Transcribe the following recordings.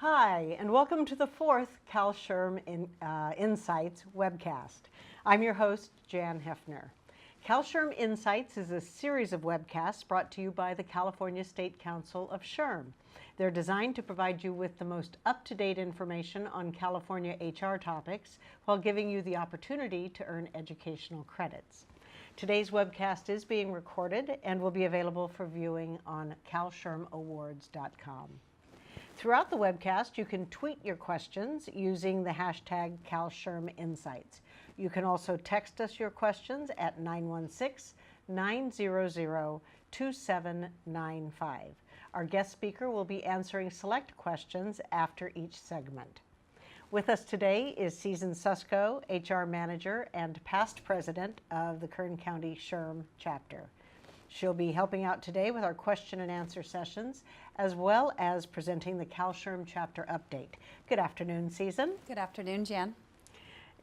Hi, and welcome to the fourth CalSHRM Insights webcast. I'm your host, Jan Hefner. CalSHRM Insights is a series of webcasts brought to you by the California State Council of SHRM. They're designed to provide you with the most up-to-date information on California HR topics while giving you the opportunity to earn educational credits. Today's webcast is being recorded and will be available for viewing on CalSHRMAwards.com. Throughout the webcast, you can tweet your questions using the hashtag CalSHRMInsights. You can also text us your questions at 916-900-2795. Our guest speaker will be answering select questions after each segment. With us today is Susan Susko, HR Manager and past President of the Kern County SHRM Chapter. She'll be helping out today with our question and answer sessions, as well as presenting the CalSHRM Chapter Update. Good afternoon, Susan. Good afternoon, Jan.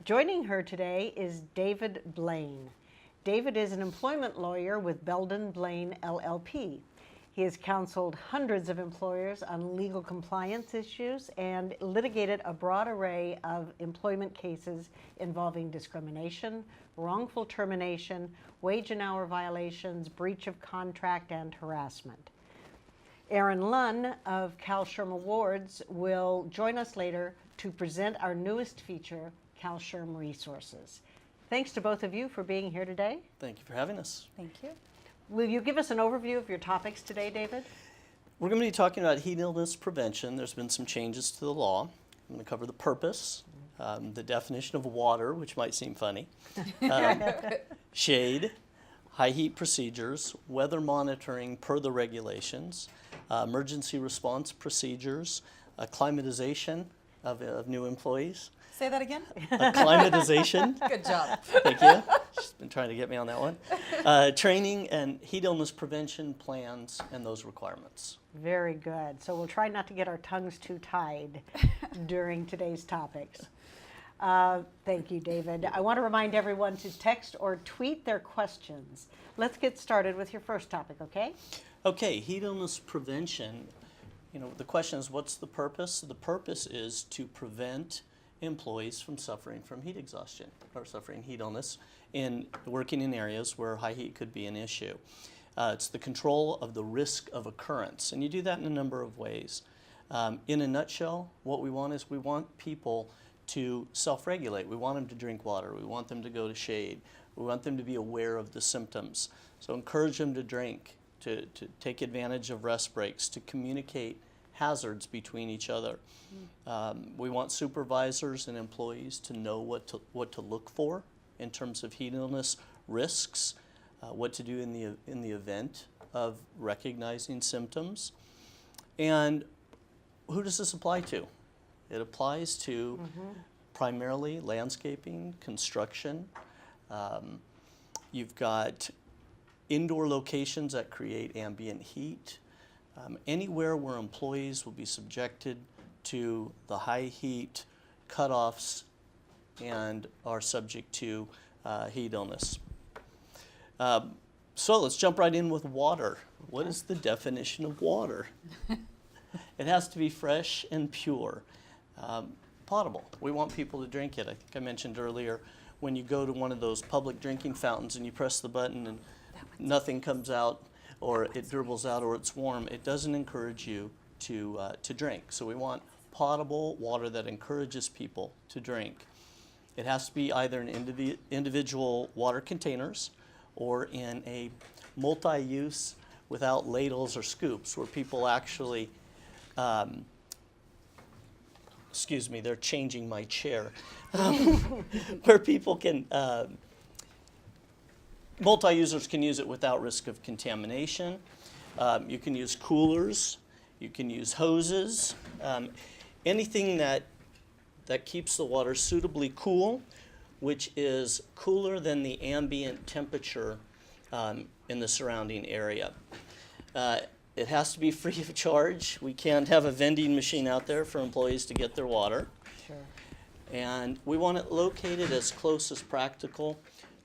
Joining her today is David Blaine. David is an employment lawyer with Belden Blaine, LLP. He has counseled hundreds of employers on legal compliance issues and litigated a broad array of employment cases involving discrimination, wrongful termination, wage and hour violations, breach of contract, and harassment. Aaron Lunn of CalSHRM Awards will join us later to present our newest feature, CalSHRM Resources. Thanks to both of you for being here today. Thank you for having us. Thank you. Will you give us an overview of your topics today, David? We're going to be talking about heat illness prevention. There's been some changes to the law. I'm going to cover the purpose, the definition of water, which might seem funny, shade, high heat procedures, weather monitoring per the regulations, emergency response procedures, acclimatization of new employees. Say that again. Acclimatization. Good job. Thank you. She's been trying to get me on that one. Training and heat illness prevention plans and those requirements. Very good. So we'll try not to get our tongues too tied during today's topics. Thank you, David. I want to remind everyone to text or tweet their questions. Let's get started with your first topic, okay? Okay, heat illness prevention. You know, the question is, what's the purpose? The purpose is to prevent employees from suffering from heat exhaustion or suffering heat illness in working in areas where high heat could be an issue. It's the control of the risk of occurrence, and you do that in a number of ways. In a nutshell, what we want is we want people to self-regulate. We want them to drink water. We want them to go to shade. We want them to be aware of the symptoms. So encourage them to drink, to take advantage of rest breaks, to communicate hazards between each other. We want supervisors and employees to know what to look for in terms of heat illness risks, what to do in the event of recognizing symptoms. And who does this apply to? It applies to primarily landscaping, construction. You've got indoor locations that create ambient heat. Anywhere where employees will be subjected to the high heat cutoffs and are subject to heat illness. So let's jump right in with water. What is the definition of water? It has to be fresh and pure, potable. We want people to drink it. I think I mentioned earlier, when you go to one of those public drinking fountains and you press the button and nothing comes out, or it dribbles out, or it's warm, it doesn't encourage you to drink. So we want potable water that encourages people to drink. It has to be either in individual water containers or in a multi-use without ladles or scoops, where people actually, excuse me, they're changing my chair, where people can, multi-users can use it without risk of contamination. You can use coolers, you can use hoses, anything that keeps the water suitably cool, which is cooler than the ambient temperature in the surrounding area. It has to be free of charge. We can't have a vending machine out there for employees to get their water. Sure. And we want it located as close as practical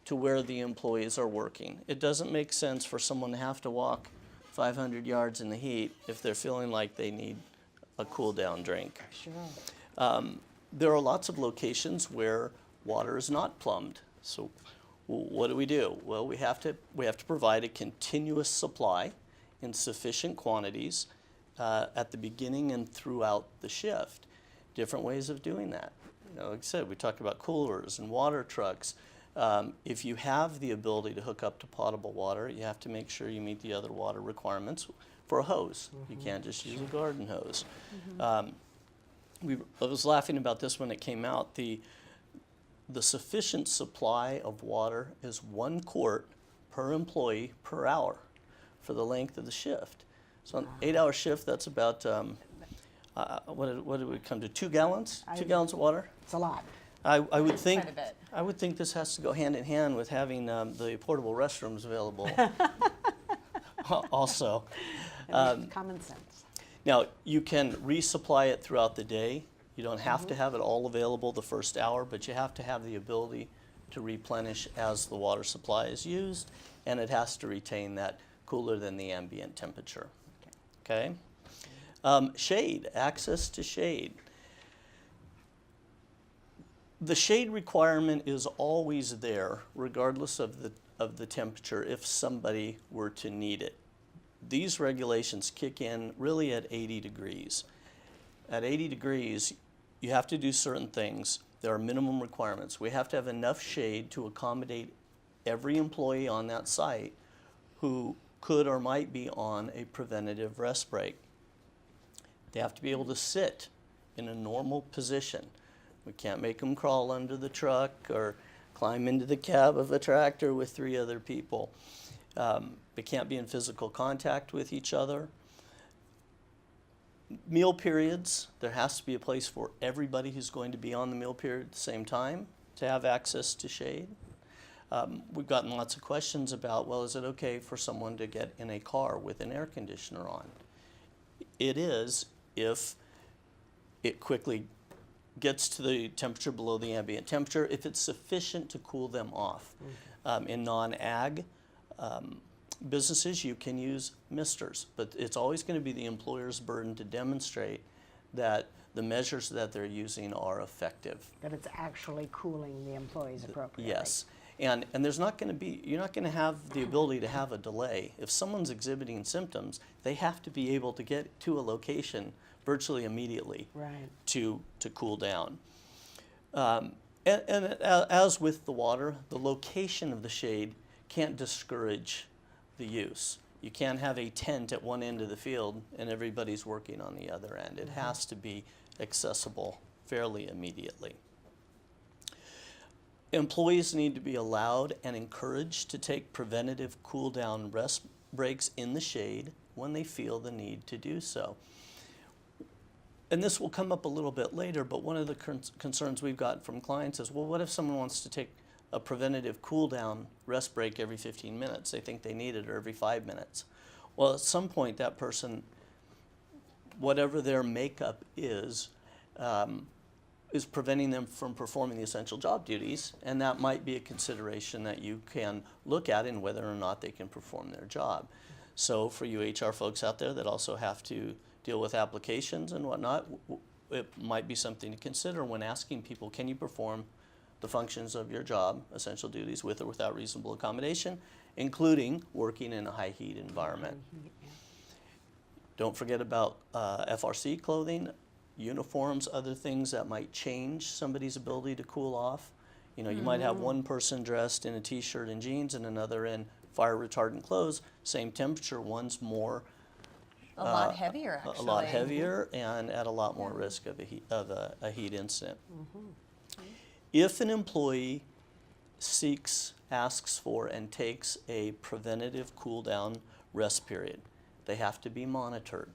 to where the employees are working. It doesn't make sense for someone to have to walk 500 yards in the heat if they're feeling like they need a cool down drink. Sure. There are lots of locations where water is not plumbed. So what do? Well, we have to provide a continuous supply in sufficient quantities at the beginning and throughout the shift. Different ways of doing that. You know, like I said, we talked about coolers and water trucks. If you have the ability to hook up to potable water, you have to make sure you meet the other water requirements for a hose. You can't just use a garden hose. I was laughing about this when it came out. The sufficient supply of water is 1 quart per employee per hour for the length of the shift. So an 8-hour shift, that's about, what did we come to, 2 gallons? 2 gallons of water? It's a lot. I would think, Quite a bit. I would think this has to go hand in hand with having the portable restrooms available also. Common sense. Now, you can resupply it throughout the day. You don't have to have it all available the first hour, but you have to have the ability to replenish as the water supply is used, and it has to retain that cooler than the ambient temperature. Okay? Shade, access to shade. The shade requirement is always there, regardless of the temperature, if somebody were to need it. These regulations kick in really at 80 degrees. At 80 degrees, you have to do certain things. There are minimum requirements. We have to have enough shade to accommodate every employee on that site who could or might be on a preventative rest break. They have to be able to sit in a normal position. We can't make them crawl under the truck or climb into the cab of a tractor with 3 other people. They can't be in physical contact with each other. Meal periods, there has to be a place for everybody who's going to be on the meal period at the same time to have access to shade. We've gotten lots of questions about, well, is it okay for someone to get in a car with an air conditioner on? It is if it quickly gets to the temperature below the ambient temperature, if it's sufficient to cool them off. In non-ag businesses, you can use misters, but it's always going to be the employer's burden to demonstrate that the measures that they're using are effective. That it's actually cooling the employees appropriately. Yes, and there's not going to be, you're not going to have the ability to have a delay. If someone's exhibiting symptoms, they have to be able to get to a location virtually immediately to cool down. And as with the water, the location of the shade can't discourage the use. You can't have a tent at one end of the field and everybody's working on the other end. It has to be accessible fairly immediately. Employees need to be allowed and encouraged to take preventative cool down rest breaks in the shade when they feel the need to do so. And this will come up a little bit later, but one of the concerns we've got from clients is, well, what if someone wants to take a preventative cool down rest break every 15 minutes? They think they need it, or every 5 minutes. Well, at some point that person, whatever their makeup is preventing them from performing the essential job duties, and that might be a consideration that you can look at in whether or not they can perform their job. So for you HR folks out there that also have to deal with applications and whatnot, it might be something to consider when asking people, can you perform the functions of your job, essential duties, with or without reasonable accommodation, including working in a high heat environment. Don't forget about FRC clothing, uniforms, other things that might change somebody's ability to cool off. You know, you might have one person dressed in a t-shirt and jeans and another in fire retardant clothes, same temperature, one's more A lot heavier, actually. a lot heavier and at a lot more risk of a heat incident. If an employee asks for and takes a preventative cool down rest period, they have to be monitored.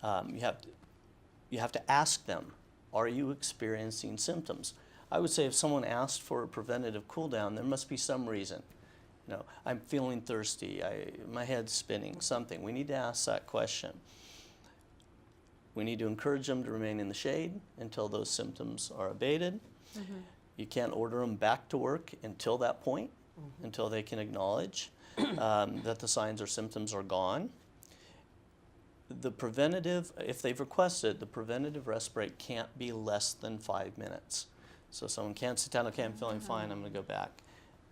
You have to ask them, are you experiencing symptoms? I would say if someone asked for a preventative cool down, there must be some reason. You know, I'm feeling thirsty, my head's spinning, something. We need to ask that question. We need to encourage them to remain in the shade until those symptoms are abated. You can't order them back to work until that point, until they can acknowledge that the signs or symptoms are gone. the preventative, if they've requested, the preventative rest break can't be less than 5 minutes. So someone can't sit down, okay, I'm feeling fine, I'm going to go back.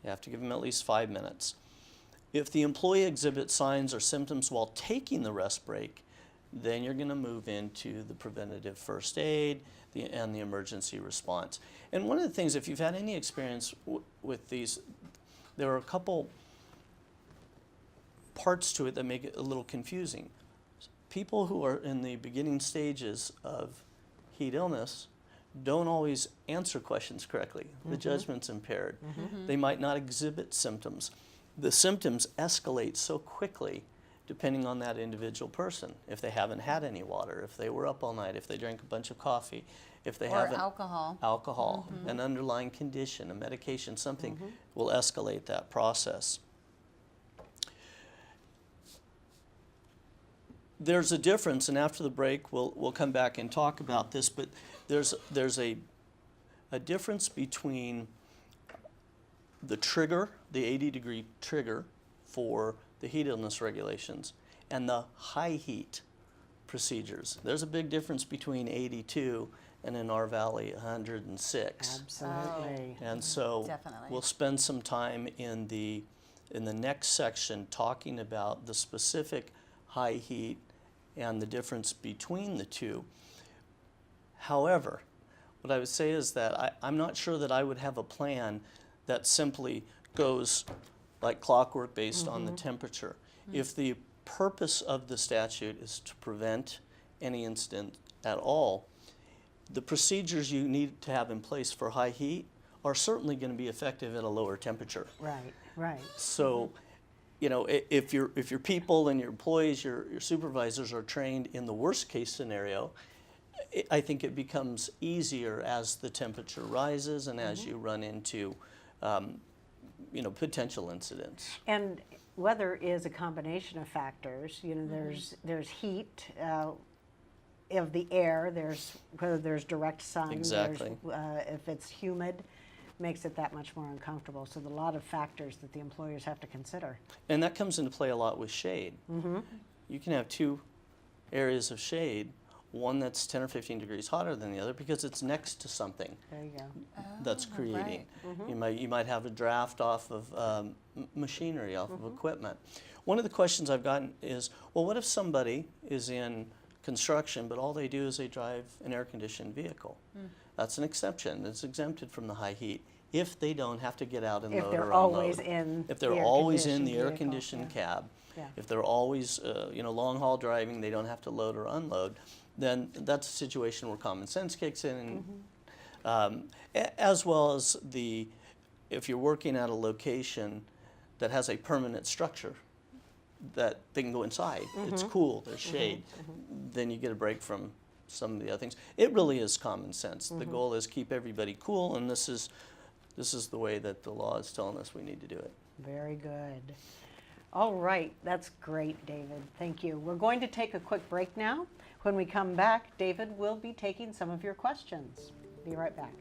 You have to give them at least 5 minutes. If the employee exhibits signs or symptoms while taking the rest break, then you're going to move into the preventative first aid and the emergency response. And one of the things, if you've had any experience with these, there are a couple parts to it that make it a little confusing. People who are in the beginning stages of heat illness don't always answer questions correctly. The judgment's impaired. They might not exhibit symptoms. The symptoms escalate so quickly depending on that individual person. If they haven't had any water, if they were up all night, if they drank a bunch of coffee, if they Or haven't... alcohol. An underlying condition, a medication, something will escalate that process. There's a difference, and after the break we'll come back and talk about this, but there's a difference between the trigger, the 80-degree trigger for the heat illness regulations, and the high heat procedures. There's a big difference between 82 and in our valley 106. Absolutely. And so Definitely. we'll spend some time in the next section talking about the specific high heat and the difference between the two. However, what I would say is that I'm not sure that I would have a plan that simply goes like clockwork based on the temperature. If the purpose of the statute is to prevent any incident at all, the procedures you need to have in place for high heat are certainly going to be effective at a lower temperature. Right, right. So, you know, if your people and your employees, your supervisors are trained in the worst case scenario, I think it becomes easier as the temperature rises and as you run into, you know, potential incidents. And weather is a combination of factors. You know, there's heat of the air. There's whether there's direct sun. Exactly. If it's humid, makes it that much more uncomfortable. So there's a lot of factors that the employers have to consider. And that comes into play a lot with shade. You can have two areas of shade, one that's 10 or 15 degrees hotter than the other because it's next to something There you go. that's creating. You might have a draft off of machinery, off of equipment. One of the questions I've gotten is, well, what if somebody is in construction, but all they do is they drive an air-conditioned vehicle? That's an exception. It's exempted from the high heat if they don't have to get out and If load they're or always unload. in If they're the always in air-conditioned the vehicle, air-conditioned yeah. cab, Yeah. if they're always, you know, long-haul driving, they don't have to load or unload, then that's a situation where common sense kicks in, and, as well as if you're working at a location that has a permanent structure that they can go inside, it's cool, there's shade, then you get a break from some of the other things. It really is common sense. The goal is keep everybody cool, and this is the way that the law is telling us we need to do it. Very good. All right, that's great, David. Thank you. We're going to take a quick break now. When we come back, David will be taking some of your questions. Be right back.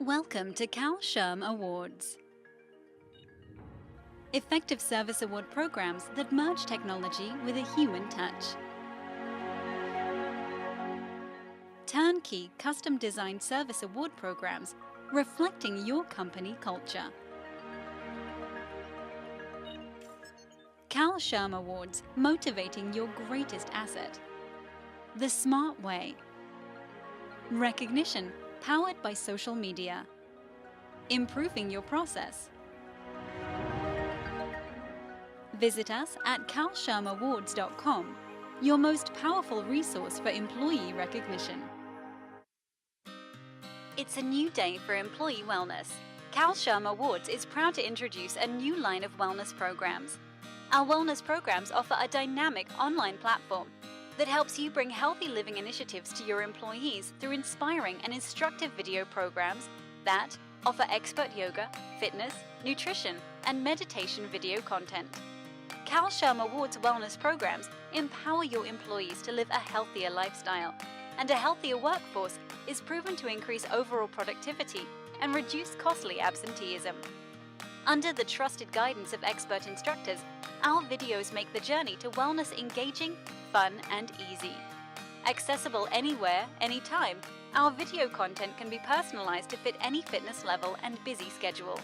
Welcome to CalSHRM Awards. Effective service award programs that merge technology with a human touch. Turnkey custom-designed service award programs reflecting your company culture. CalSHRM Awards, motivating your greatest asset. The smart way. Recognition powered by social media. Improving your process. Visit us at CalSHRMAwards.com, your most powerful resource for employee recognition. It's a new day for employee wellness. CalSHRM Awards is proud to introduce a new line of wellness programs. Our wellness programs offer a dynamic online platform that helps you bring healthy living initiatives to your employees through inspiring and instructive video programs that, offer expert yoga, fitness, nutrition, and meditation video content. CalSHRM Awards wellness programs empower your employees to live a healthier lifestyle, and a healthier workforce is proven to increase overall productivity and reduce costly absenteeism. Under the trusted guidance of expert instructors, our videos make the journey to wellness engaging, fun, and easy. Accessible anywhere, anytime, our video content can be personalized to fit any fitness level and busy schedule.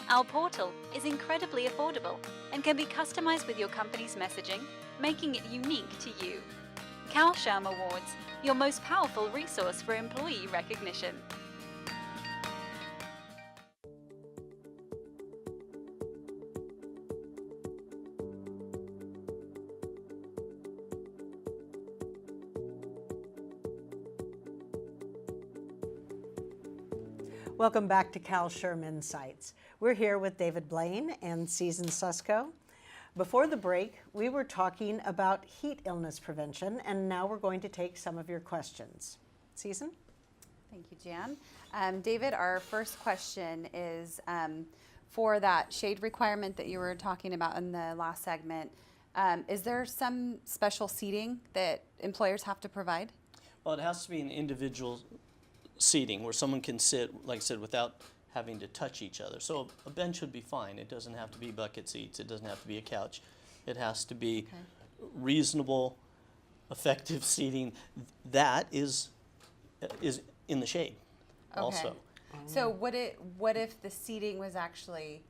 Our portal is incredibly affordable and can be customized with your company's messaging, making it unique to you. CalSHRM Awards, your most powerful resource for employee recognition. Welcome back to CalSHRM Insights. We're here with David Blaine and Susan Susko. Before the break, we were talking about heat illness prevention, and now we're going to take some of your questions. Susan? Thank you, Jan. David, our first question is for that shade requirement that you were talking about in the last segment. Is there some special seating that employers have to provide? Well, it has to be an individual seating where someone can sit, like I said, without having to touch each other. So a bench would be fine. It doesn't have to be bucket seats. It doesn't have to be a couch. It has to be reasonable, effective seating. That is in the shade also. So what if the seating was actually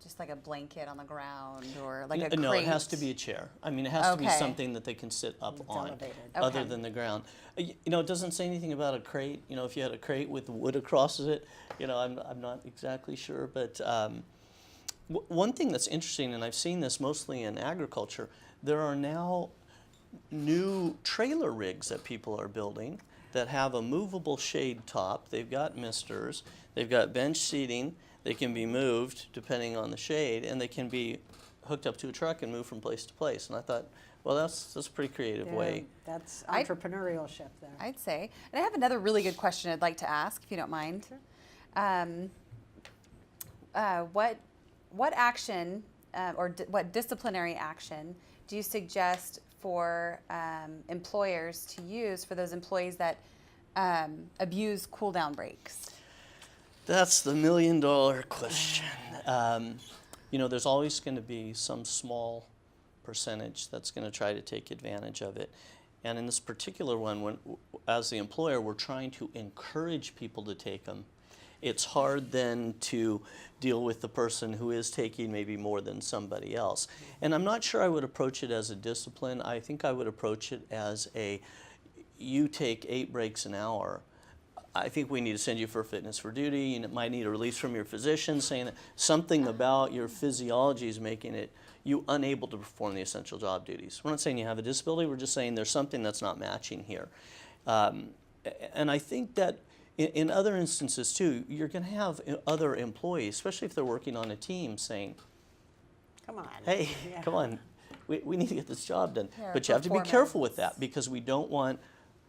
just like a blanket on the ground or like a crate? No, it has to be a chair. I mean, it has to be something that they can sit up on elevated. other than the ground. You know, it doesn't say anything about a crate. You know, if you had a crate with wood across it, you know, I'm not exactly sure. But one thing that's interesting, and I've seen this mostly in agriculture, there are now new trailer rigs that people are building that have a movable shade top. They've got misters. They've got bench seating. They can be moved depending on the shade, and they can be hooked up to a truck and moved from place to place. And I thought, well, that's a pretty creative way. That's entrepreneurship there. I'd say. And I have another really good question I'd like to ask, if you don't mind. Sure. What action what disciplinary action do you suggest for employers to use for those employees that abuse cool-down breaks? That's the million-dollar question. You know, there's always going to be some small percentage that's going to try to take advantage of it. And in this particular one, as the employer, we're trying to encourage people to take them. It's hard then to deal with the person who is taking maybe more than somebody else. And I'm not sure I would approach it as a discipline. I think I would approach it as you take 8 breaks an hour. I think we need to send you for fitness for duty. You might need a release from your physician saying that something about your physiology is making you unable to perform the essential job duties. We're not saying you have a disability. We're just saying there's something that's not matching here. And I think that in other instances too, you're going to have other employees, especially if they're working on a team, saying, Come on. hey, Yeah. come on, we need to get this job done. Yeah, But you have to be careful with performance. that because we don't want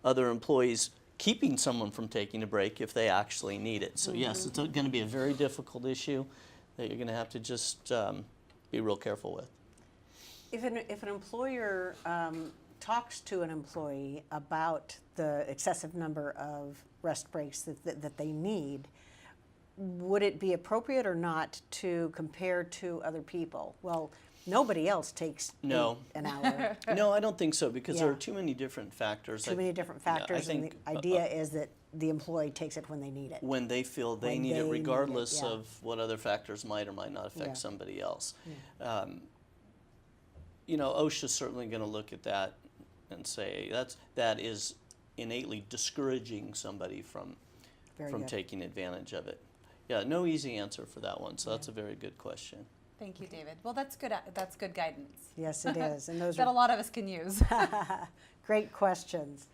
other employees keeping someone from taking a break if they actually need it. So yes, it's going to be a very difficult issue that you're going to have to just be real careful with. If an employer talks to an employee about the excessive number of rest breaks that they need, would it be appropriate or not to compare to other people? Well, nobody else takes No. 8 an hour. No, I don't think so because there Yeah. are too many different factors. Too many different factors, and the idea is that the employee takes it when they need it. when they feel they When need they it, need it, regardless yeah. of what other factors might or might not affect Yeah. somebody else. You know, OSHA's certainly going to look at that and say that is innately discouraging somebody from Very good. taking advantage of it. Yeah, no easy answer for that one. So that's a very good question. Thank you, David. Well, that's good. That's good guidance Yes, it is. And those that a are lot of us can use. great questions.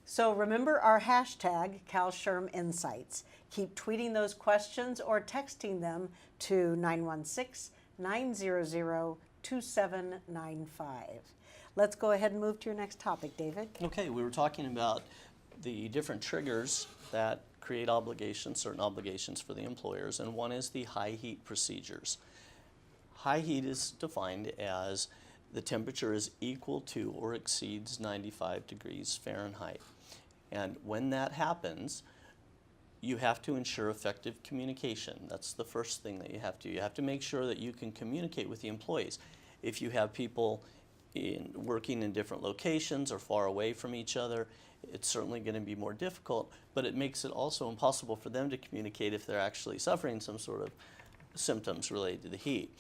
So remember our hashtag, CalSHRM Insights. Keep tweeting those questions or texting them to 916-900-2795. Let's go ahead and move to your next topic, David. Okay, we were talking about the different triggers that create obligations, certain obligations for the employers, and one is the high heat procedures. High heat is defined as the temperature is equal to or exceeds 95 degrees Fahrenheit. And when that happens, you have to ensure effective communication. That's the first thing that you have to do. You have to make sure that you can communicate with the employees. If you have people working in different locations or far away from each other, it's certainly going to be more difficult, but it makes it also impossible for them to communicate if they're actually suffering some sort of symptoms related to the heat.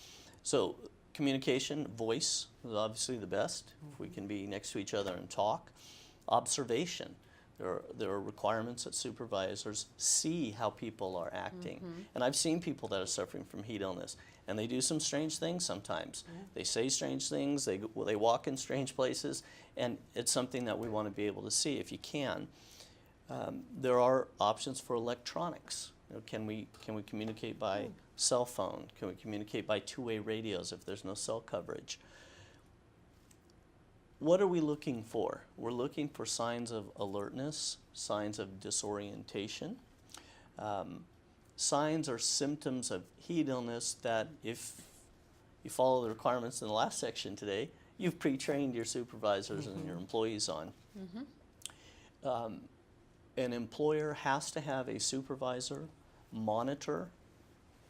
So communication, voice is obviously the best. If we can be next to each other and talk. Observation. There are requirements that supervisors see how people are acting. And I've seen people that are suffering from heat illness, and they do some strange things sometimes. They say strange things, they walk in strange places, and it's something that we want to be able to see if you can. There are options for electronics. You know, can we communicate by cell phone? Can we communicate by two-way radios if there's no cell coverage? What are we looking for? We're looking for signs of alertness, signs of disorientation, signs or symptoms of heat illness that, if you follow the requirements in the last section today, you've pre-trained your supervisors and your employees on. An employer has to have a supervisor monitor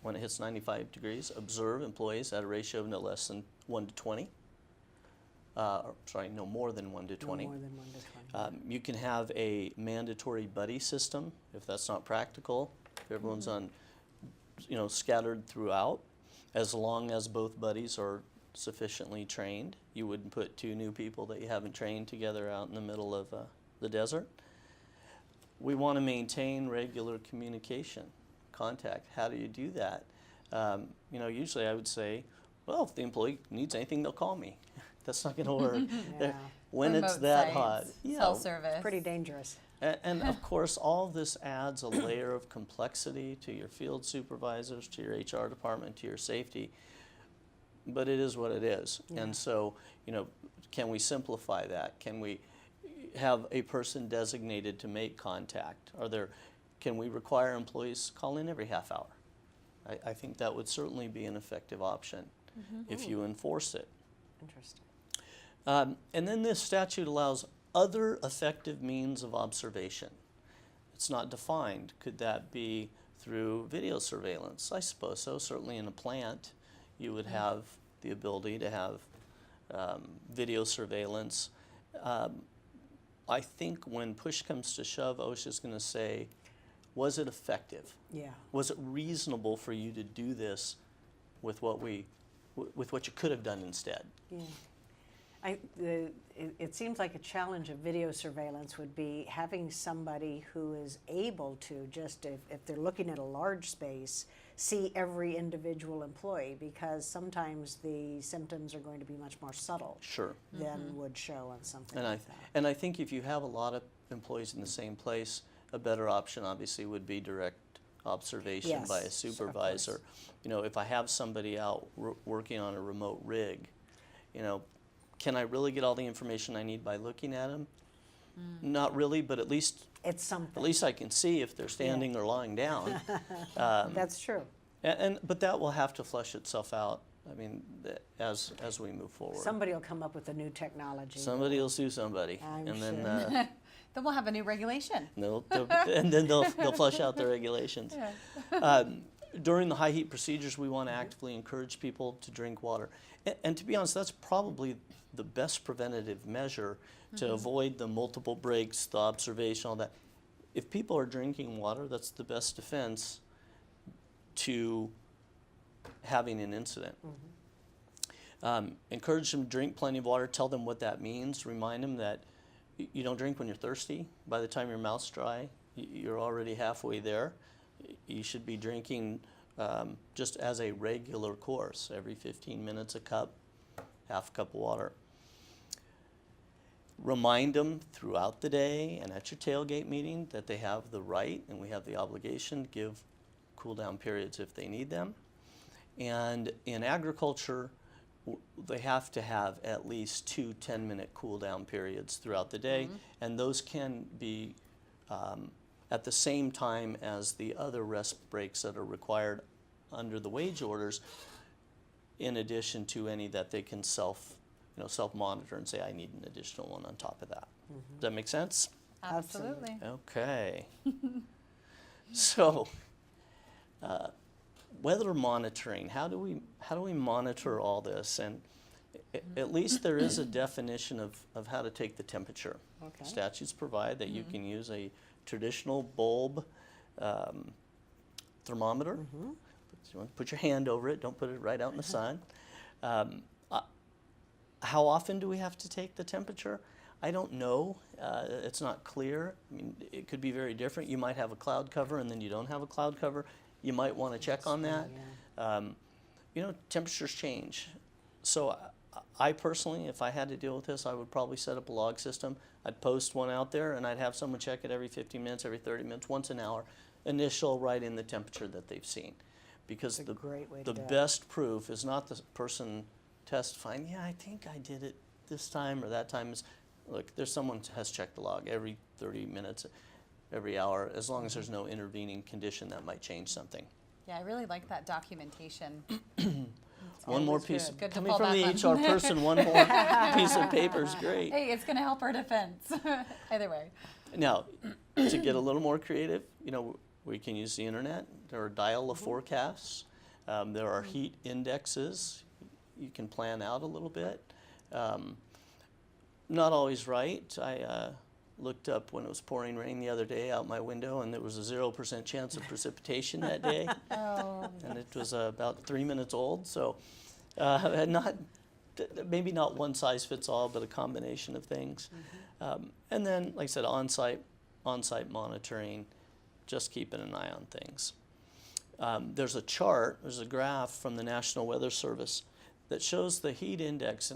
when it hits 95 degrees, observe employees at a ratio of no less than 1 to 20. No more than 1 to 20. No more than 1 to 20. You can have a mandatory buddy system if that's not practical. If everyone's on, scattered throughout, as long as both buddies are sufficiently trained. You wouldn't put two new people that you haven't trained together out in the middle of the desert. We want to maintain regular communication, contact. How do you do that? Usually I would say, well, if the employee needs anything, they'll call me. That's not going to work. Yeah. When Remote it's that sites, hot. self-service. Pretty dangerous. And of course, all of this adds a layer of complexity to your field supervisors, to your HR department, to your safety. But it is what it is. Yeah. And so, can we simplify that? Can we have a person designated to make contact? Can we require employees call in every half hour? I think that would certainly be an effective option if you enforce it. Interesting. And then this statute allows other effective means of observation. It's not defined. Could that be through video surveillance? I suppose so. Certainly in a plant, you would have the ability to have video surveillance. I think when push comes to shove, OSHA's going to say, was it effective? Yeah. Was it reasonable for you to do this with what you could have done instead? Yeah. It seems like a challenge of video surveillance would be having somebody who is able to just, if they're looking at a large space, see every individual employee, because sometimes the symptoms are going to be much more subtle than would show on something like that. And I think if you have a lot of employees in the same place, a better option obviously would be direct observation by a supervisor. If I have somebody out working on a remote rig, can I really get all the information I need by looking at them? Not really, but at least it's something. At least I can see if they're standing or lying down. That's true. But that will have to flesh itself out. I mean, as we move forward. Somebody will come up with a new technology. Somebody will sue somebody, I'm and sure. then Then we'll have a new regulation. and then they'll flesh out the regulations. Yeah. During the high heat procedures, we want to actively encourage people to drink water. And to be honest, that's probably the best preventative measure to avoid the multiple breaks, the observation, all that. If people are drinking water, that's the best defense to having an incident. Encourage them to drink plenty of water. Tell them what that means. Remind them that you don't drink when you're thirsty. By the time your mouth's dry, you're already halfway there. You should be drinking just as a regular course, every 15 minutes a cup, half a cup of water. Remind them throughout the day and at your tailgate meeting that they have the right and we have the obligation to give cool down periods if they need them. And in agriculture, they have to have at least 2 10-minute cool down periods throughout the day, and those can be at the same time as the other rest breaks that are required under the wage orders, in addition to any that they can self-monitor and say, I need an additional one on top of that. Does that make sense? Absolutely. Okay. So, weather monitoring. How do we monitor all this? And at least there is a definition of how to take the temperature. Okay. Statutes provide that you can use a traditional bulb thermometer. You want to put your hand over it. Don't put it right out in the sun. How often do we have to take the temperature? I don't know. It's not clear. I mean, it could be very different. You might have a cloud cover and then you don't have a cloud cover. You might want to check on that. Temperatures change. So I personally, if I had to deal with this, I would probably set up a log system. I'd post one out there and I'd have someone check it every 15 minutes, every 30 minutes, once an hour, initial write in the temperature that they've seen. Because the best proof is not the person testifying, yeah, I think I did it this time or that time. Look, there's someone who has checked the log every 30 minutes, every hour, as long as there's no intervening condition that might change something. Yeah, I really like that documentation. One more piece. Good to Coming fall from the back HR on. person, one more piece of paper is great. Hey, it's going to help our defense. Either way. Now, to get a little more creative, we can use the internet. There are dial of forecasts. There are heat indexes. You can plan out a little bit. Not always right. I looked up when it was pouring rain the other day out my window, and there was a 0% chance of precipitation that day. And it was about 3 minutes old, so maybe not one size fits all, but a combination of things. And then, like I said, on-site monitoring, just keeping an eye on things. There's a chart, there's a graph from the National Weather Service that shows the heat index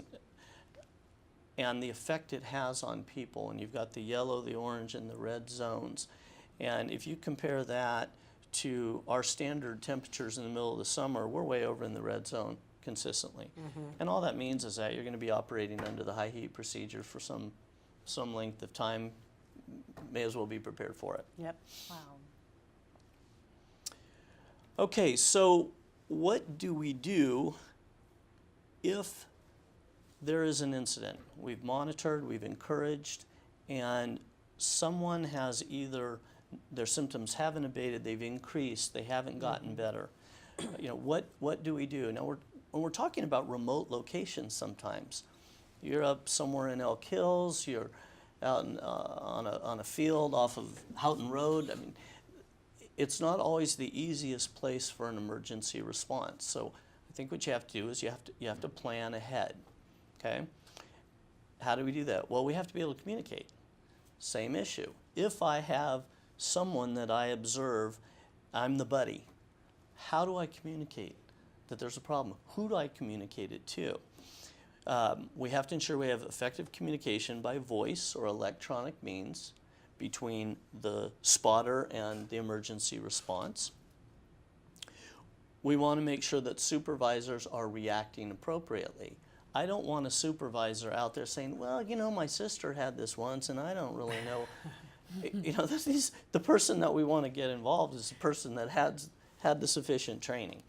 and the effect it has on people. And you've got the yellow, the orange, and the red zones. And if you compare that to our standard temperatures in the middle of the summer, we're way over in the red zone consistently. And all that means is that you're going to be operating under the high heat procedure for some length of time. May as well be prepared for it. Yep. Wow. Okay, so what do we do if there is an incident? We've monitored, we've encouraged, and someone has either their symptoms haven't abated, they've increased, they haven't gotten better. What do we do? Now, when we're talking about remote locations sometimes, you're up somewhere in Elk Hills, you're out on a field off of Houghton Road. I mean, it's not always the easiest place for an emergency response. So I think what you have to do is you have to plan ahead. Okay? How do we do that? Well, we have to be able to communicate. Same issue. If I have someone that I observe, I'm the buddy. How do I communicate that there's a problem? Who do I communicate it to? We have to ensure we have effective communication by voice or electronic means between the spotter and the emergency response. We want to make sure that supervisors are reacting appropriately. I don't want a supervisor out there saying, well, my sister had this once and I don't really know. The person that we want to get involved is the person that had the sufficient training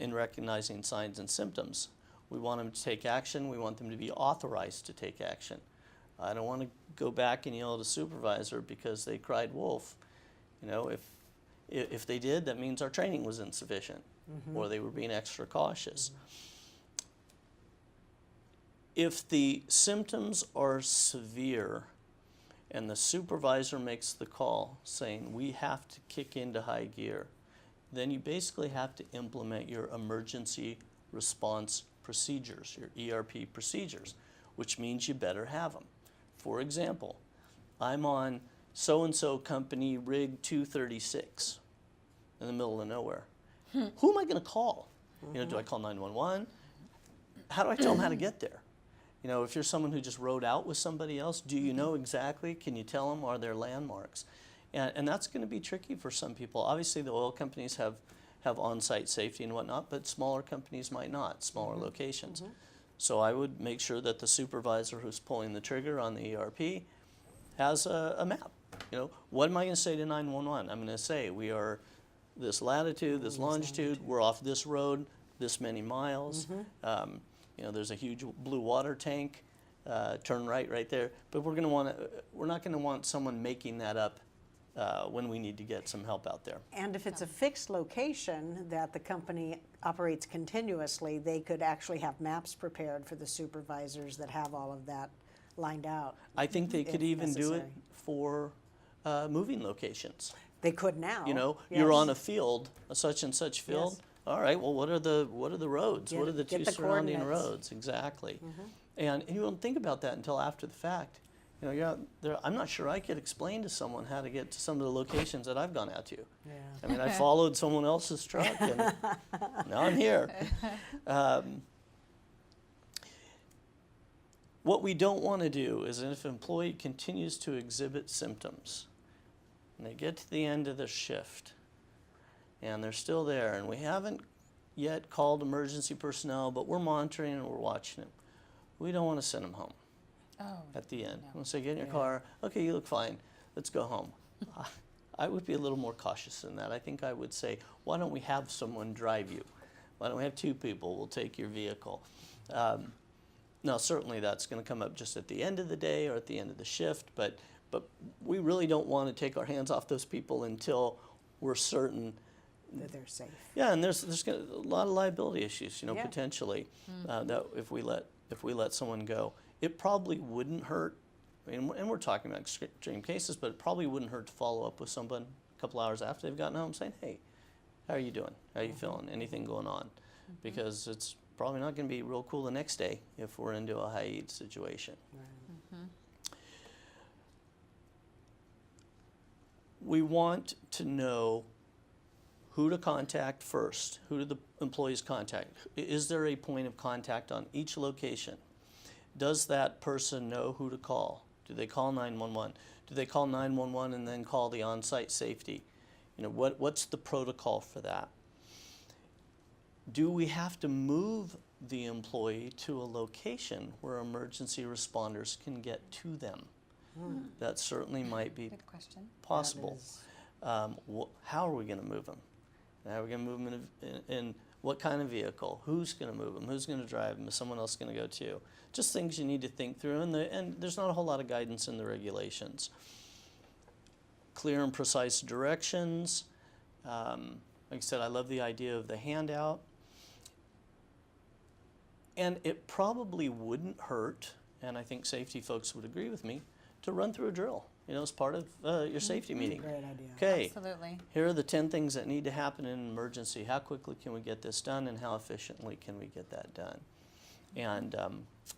in recognizing signs and symptoms. We want them to take action. We want them to be authorized to take action. I don't want to go back and yell at a supervisor because they cried wolf. If they did, that means our training was insufficient or they were being extra cautious. If the symptoms are severe and the supervisor makes the call saying we have to kick into high gear, then you basically have to implement your emergency response procedures, your ERP procedures, which means you better have them. For example, I'm on so-and-so company rig 236 in the middle of nowhere. Who am I going to call? Do I call 911? How do I tell them how to get there? If you're someone who just rode out with somebody else, do you know exactly? Can you tell them? Are there landmarks? And that's going to be tricky for some people. Obviously, the oil companies have on-site safety and whatnot, but smaller companies might not, smaller locations. So I would make sure that the supervisor who's pulling the trigger on the ERP has a map You know, what am I going to say to 911? I'm going to say we are this latitude, this longitude, we're off this road, this many miles. You know, there's a huge blue water tank. Turn right there. But we're not going to want someone making that up when we need to get some help out there. And if it's a fixed location that the company operates continuously, they could actually have maps prepared for the supervisors that have all of that lined out. I think they could if even do it necessary. for moving locations. They could now. You know, yes. you're on a field, a such and such field. Yes. All right. Well, what are the roads? What are the Get two the surrounding coordinates. roads? Exactly. And you don't think about that until after the fact. You know, you're out there. I'm not sure I could explain to someone how to get to some of the locations that I've gone out to. Yeah. I mean, I followed someone else's truck, and now I'm here. What we don't want to do is if an employee continues to exhibit symptoms, and they get to the end of the shift, and they're still there, and we haven't yet called emergency personnel, but we're monitoring and we're watching them. We don't want to send them home at the end. We'll say, get in your car. Okay, you look fine. Let's go home. I would be a little more cautious than that. I think I would say, why don't we have someone drive you? Why don't we have two people? We'll take your vehicle. Now, certainly that's going to come up just at the end of the day or at the end of the shift, but we really don't want to take our hands off those people until we're certain That they're safe. Yeah, and there's a lot of liability issues, you know, Yeah. potentially, that if we let someone go, it probably wouldn't hurt. I mean, and we're talking about extreme cases, but it probably wouldn't hurt to follow up with someone a couple hours after they've gotten home, saying, "Hey, how are you doing? How are you feeling? Anything going on?" Because it's probably not going to be real cool the next day if we're into a high heat situation. We want to know who to contact first. Who do the employees contact? Is there a point of contact on each location? Does that person know who to call? Do they call 911? Do they call 911 and then call the on-site safety? You know, what's the protocol for that? Do we have to move the employee to a location where emergency responders can get to them? That certainly might be Good question. possible. That How are we going to move them? How are we going to move them in what kind of vehicle? Who's going to move them? Who's going to drive them? Is someone else going to go too? Just things you need to think through, and there's not a whole lot of guidance in the regulations. Clear and precise directions. Like I said, I love the idea of the handout. And it probably wouldn't hurt, and I think safety folks would agree with me, to run through a drill, you know, as part of your safety meeting. Great idea. Okay, Absolutely. here are the 10 things that need to happen in an emergency. How quickly can we get this done, and how efficiently can we get that done? And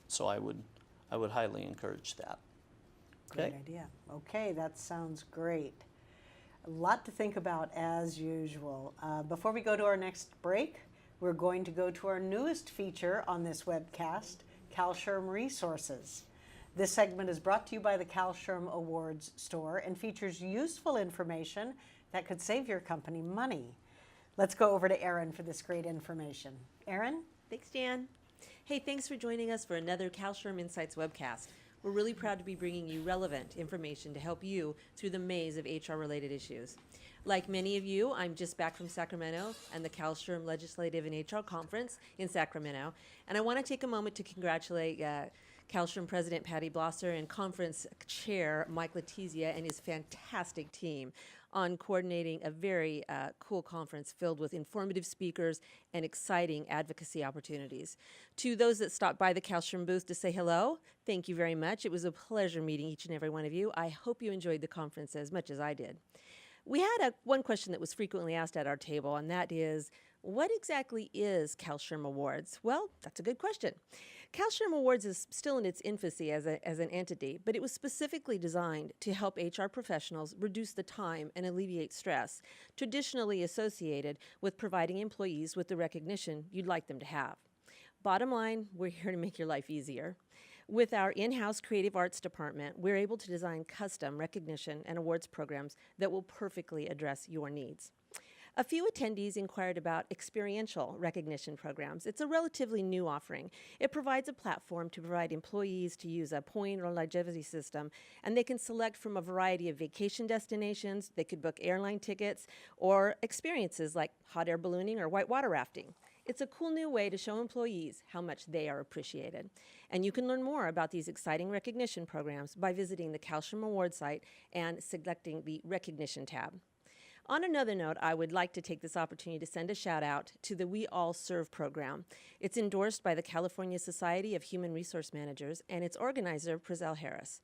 so I would highly encourage that. Great Okay. idea. Okay, that sounds great. A lot to think about as usual. Before we go to our next break, we're going to go to our newest feature on this webcast, CalSHRM Resources. This segment is brought to you by the CalSHRM Awards store and features useful information that could save your company money. Let's go over to Erin for this great information. Erin? Thanks, Jan. Hey, thanks for joining us for another CalSHRM Insights webcast. We're really proud to be bringing you relevant information to help you through the maze of HR-related issues. Like many of you, I'm just back from Sacramento and the CalSHRM Legislative and HR Conference in Sacramento, and I want to take a moment to congratulate CalSHRM President Patty Blosser and Conference Chair Mike Letizia and his fantastic team on coordinating a very cool conference filled with informative speakers and exciting advocacy opportunities. To those that stopped by the CalSHRM booth to say hello, thank you very much. It was a pleasure meeting each and every one of you. I hope you enjoyed the conference as much as I did. We had one question that was frequently asked at our table, and that is, what exactly is CalSHRM Awards? Well, that's a good question. CalSHRM Awards is still in its infancy as an entity, but it was specifically designed to help HR professionals reduce the time and alleviate stress traditionally associated with providing employees with the recognition you'd like them to have. Bottom line, we're here to make your life easier. With our in-house creative arts department, we're able to design custom recognition and awards programs that will perfectly address your needs. A few attendees inquired about experiential recognition programs. It's a relatively new offering. It provides a platform to provide employees to use a point or longevity system, and they can select from a variety of vacation destinations. They could book airline tickets or experiences like hot air ballooning or whitewater rafting. It's a cool new way to show employees how much they are appreciated. And you can learn more about these exciting recognition programs by visiting the CalSHRM Awards site and selecting the Recognition tab. On another note, I would like to take this opportunity to send a shout out to the We All Serve program. It's endorsed by the California Society of Human Resource Managers and its organizer, Prezell Harris.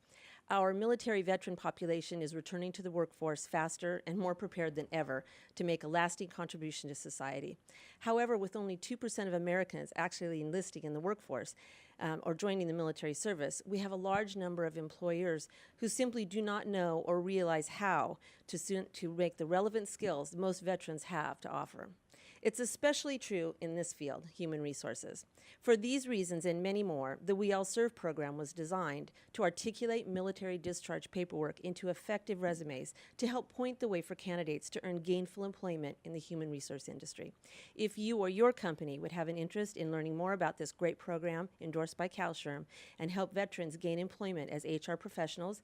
Our military veteran population is returning to the workforce faster and more prepared than ever to make a lasting contribution to society. However, with only 2% of Americans actually enlisting in the workforce or joining the military service, we have a large number of employers who simply do not know or realize how to make the relevant skills most veterans have to offer. It's especially true in this field, human resources. For these reasons and many more, the We All Serve program was designed to articulate military discharge paperwork into effective resumes to help point the way for candidates to earn gainful employment in the human resource industry. If you or your company would have an interest in learning more about this great program endorsed by CalSHRM and help veterans gain employment as HR professionals,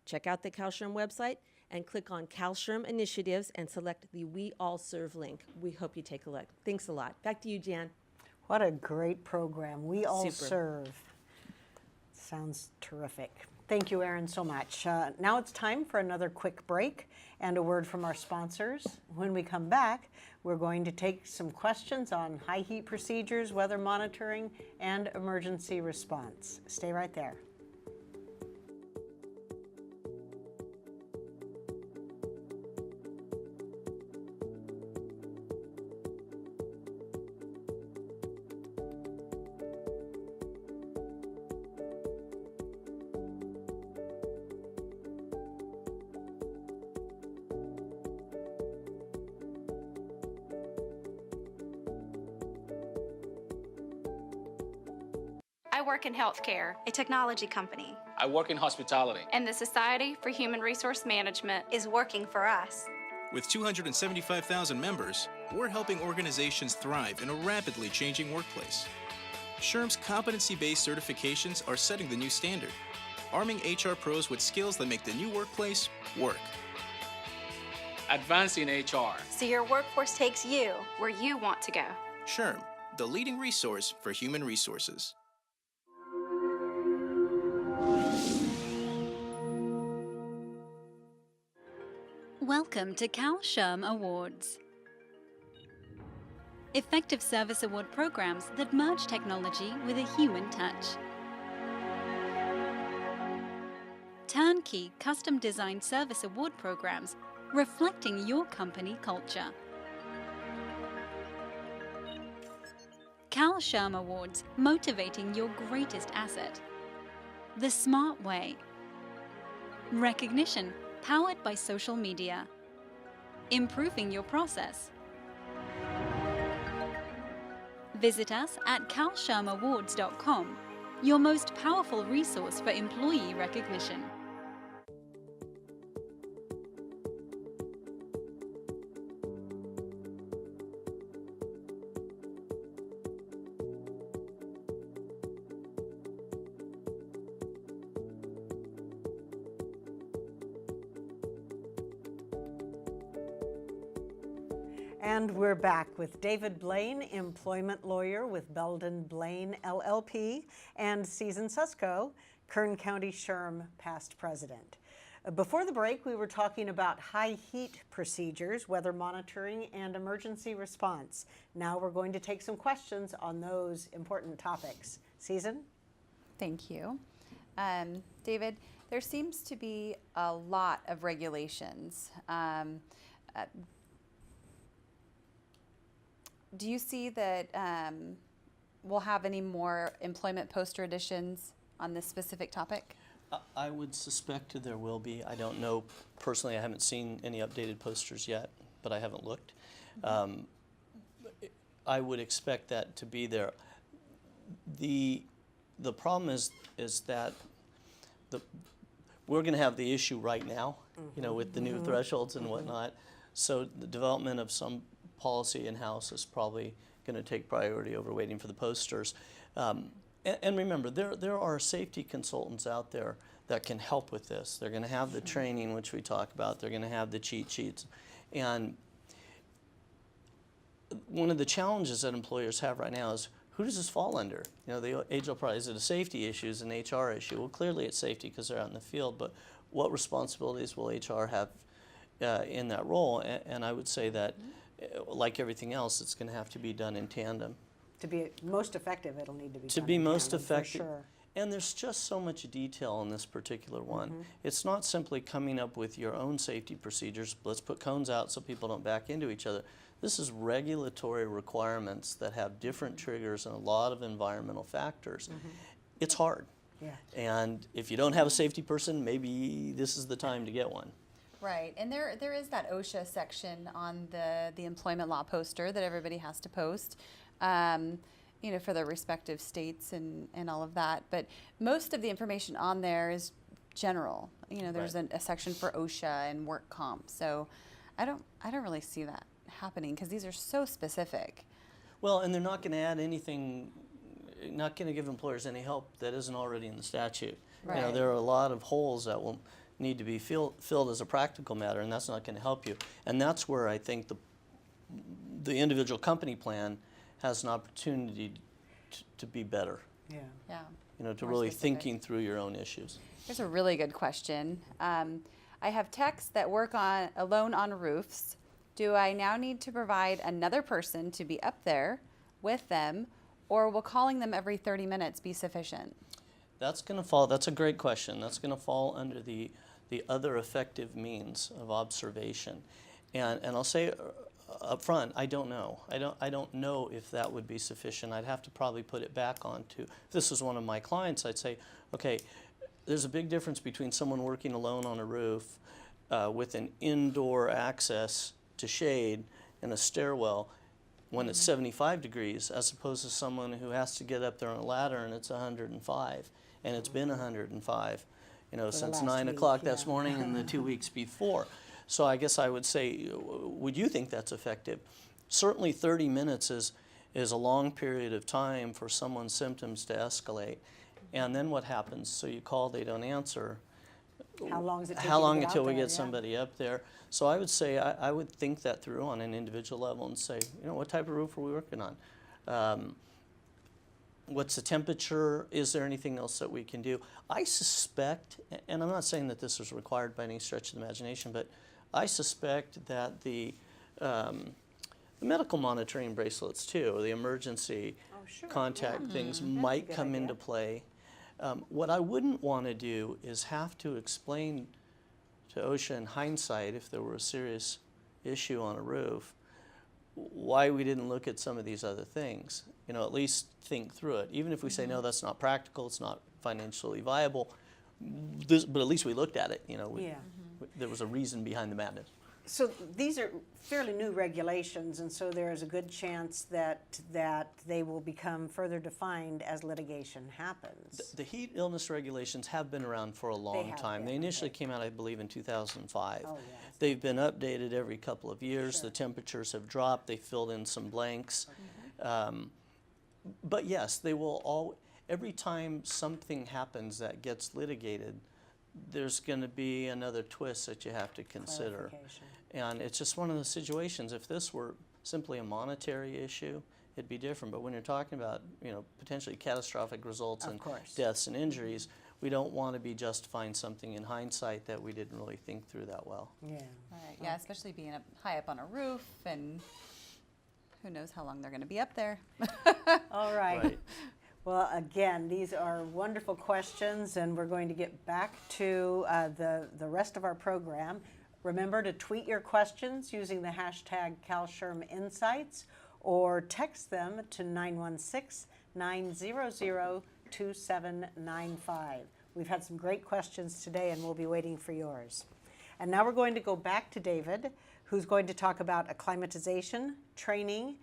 check out the CalSHRM website and click on CalSHRM Initiatives and select the We All Serve link. We hope you take a look. Thanks a lot. Back to you, Jan. What a great program. We All Super. Serve. Sounds terrific. Thank you, Erin, so much. Now it's time for another quick break and a word from our sponsors. When we come back, we're going to take some questions on high heat procedures, weather monitoring, and emergency response. Stay right there. I work in healthcare, a technology company, I work in hospitality. and the Society for Human Resource Management is working for us. With 275,000 members, we're helping organizations thrive in a rapidly changing workplace. SHRM's competency-based certifications are setting the new standard, arming HR pros with skills that make the new workplace work. Advancing HR. So your workforce takes you where you want to go. SHRM, the leading resource for human resources. Welcome to CalSHRM Awards. Effective service award programs that merge technology with a human touch. Turnkey, custom-designed service award programs reflecting your company culture. CalSHRM Awards, motivating your greatest asset. The smart way. Recognition, powered by social media. Improving your process. Visit us at calshirmawards.com, your most powerful resource for employee recognition. And we're back with David Blaine, employment lawyer with Belden Blaine, LLP, and Susan Susko, Kern County SHRM past president. Before the break, we were talking about high heat procedures, weather monitoring, and emergency response. Now we're going to take some questions on those important topics. Susan? Thank you. David, there seems to be a lot of regulations. Do you see that we'll have any more employment poster editions on this specific topic? I would suspect there will be. I don't know. Personally, I haven't seen any updated posters yet, but I haven't looked. I would expect that to be there. The problem is that we're going to have the issue right now, you know, with the new thresholds and whatnot. So the development of some policy in-house is probably going to take priority over waiting for the posters. And remember, there are safety consultants out there that can help with this. They're going to have the training, which we talk about. They're going to have the cheat sheets. And one of the challenges that employers have right now is, who does this fall under? You know, the age-old problem, is it a safety issue, is it an HR issue? Well, clearly it's safety because they're out in the field, but what responsibilities will HR have in that role? And I would say that, like everything else, it's going to have to be done in tandem. To be most effective, it'll need to be To done be in most tandem, for effective. sure. And there's just so much detail in this particular one. It's not simply coming up with your own safety procedures. Let's put cones out so people don't back into each other. This is regulatory requirements that have different triggers and a lot of environmental factors. It's hard. Yeah. And if you don't have a safety person, maybe this is the time to get one. Right, and there is that OSHA section on the employment law poster that everybody has to post, you know, for their respective states and all of that. But most of the information on there is general. You know, there's a section for OSHA and work comp. So I don't really see that happening because these are so specific. Well, and they're not going to add anything, not going to give employers any help that isn't already in the statute. You know, Right. there are a lot of holes that will need to be filled as a practical matter, and that's not going to help you. And that's where I think the individual company plan has an opportunity to be better. Yeah. Yeah. You know, to More really specific. thinking through your own issues. Here's a really good question. I have techs that work alone on roofs. Do I now need to provide another person to be up there with them, or will calling them every 30 minutes be sufficient? That's going to fall. That's a great question. That's going to fall under the other effective means of observation, and I'll say up front, I don't know. I don't know if that would be sufficient. I'd have to probably put it back onto. If this was one of my clients, I'd say, okay, there's a big difference between someone working alone on a roof with an indoor access to shade and a stairwell when it's 75 degrees, as opposed to someone who has to get up there on a ladder and it's 105, and it's been 105, you know, the since last 9 week, o'clock yeah. this morning and the 2 weeks before. So I guess I would say, would you think that's effective? Certainly 30 minutes is a long period of time for someone's symptoms to escalate. And then what happens? So you call, they don't answer. How long does it take How you to long get out until we there? get Yeah. somebody up there? So I would say I would think that through on an individual level and say, you know, what type of roof are we working on? What's the temperature? Is there anything else that we can do? I suspect, and I'm not saying that this is required by any stretch of the imagination, but I suspect that the medical monitoring bracelets too, or the emergency sure. contact things a might good come idea. into play. What I wouldn't want to do is have to explain to OSHA in hindsight, if there were a serious issue on a roof, why we didn't look at some of these other things. You know, at least think through it. Even if we say, no, that's not practical, it's not financially viable, but at least we looked at it. You know, Yeah. there was a reason behind the madness. So these are fairly new regulations, and so there is a good chance that they will become further defined as litigation happens. The heat illness regulations have been around for a long have time. been, They initially okay. came out, I believe, in 2005. Oh, yes. They've been updated every couple of years. Sure. The temperatures have dropped. They filled in some blanks. But yes, they will all. Every time something happens that gets litigated, there's going to be another twist that you have to consider. Clarification. And it's just one of those situations. If this were simply a monetary issue, it'd be different. But when you're talking about, you know, potentially catastrophic results Of and course. deaths and injuries, we don't want to be justifying something in hindsight that we didn't really think through that well. Yeah. Right. Yeah, especially being high up on a roof, and who knows how long they're going to be up there. All right. Right. Well, again, these are wonderful questions, and we're going to get back to the rest of our program. Remember to tweet your questions using the hashtag CalSHRM Insights, or text them to 916-900-2795. We've had some great questions today, and we'll be waiting for yours. And now we're going to go back to David, who's going to talk about acclimatization, training,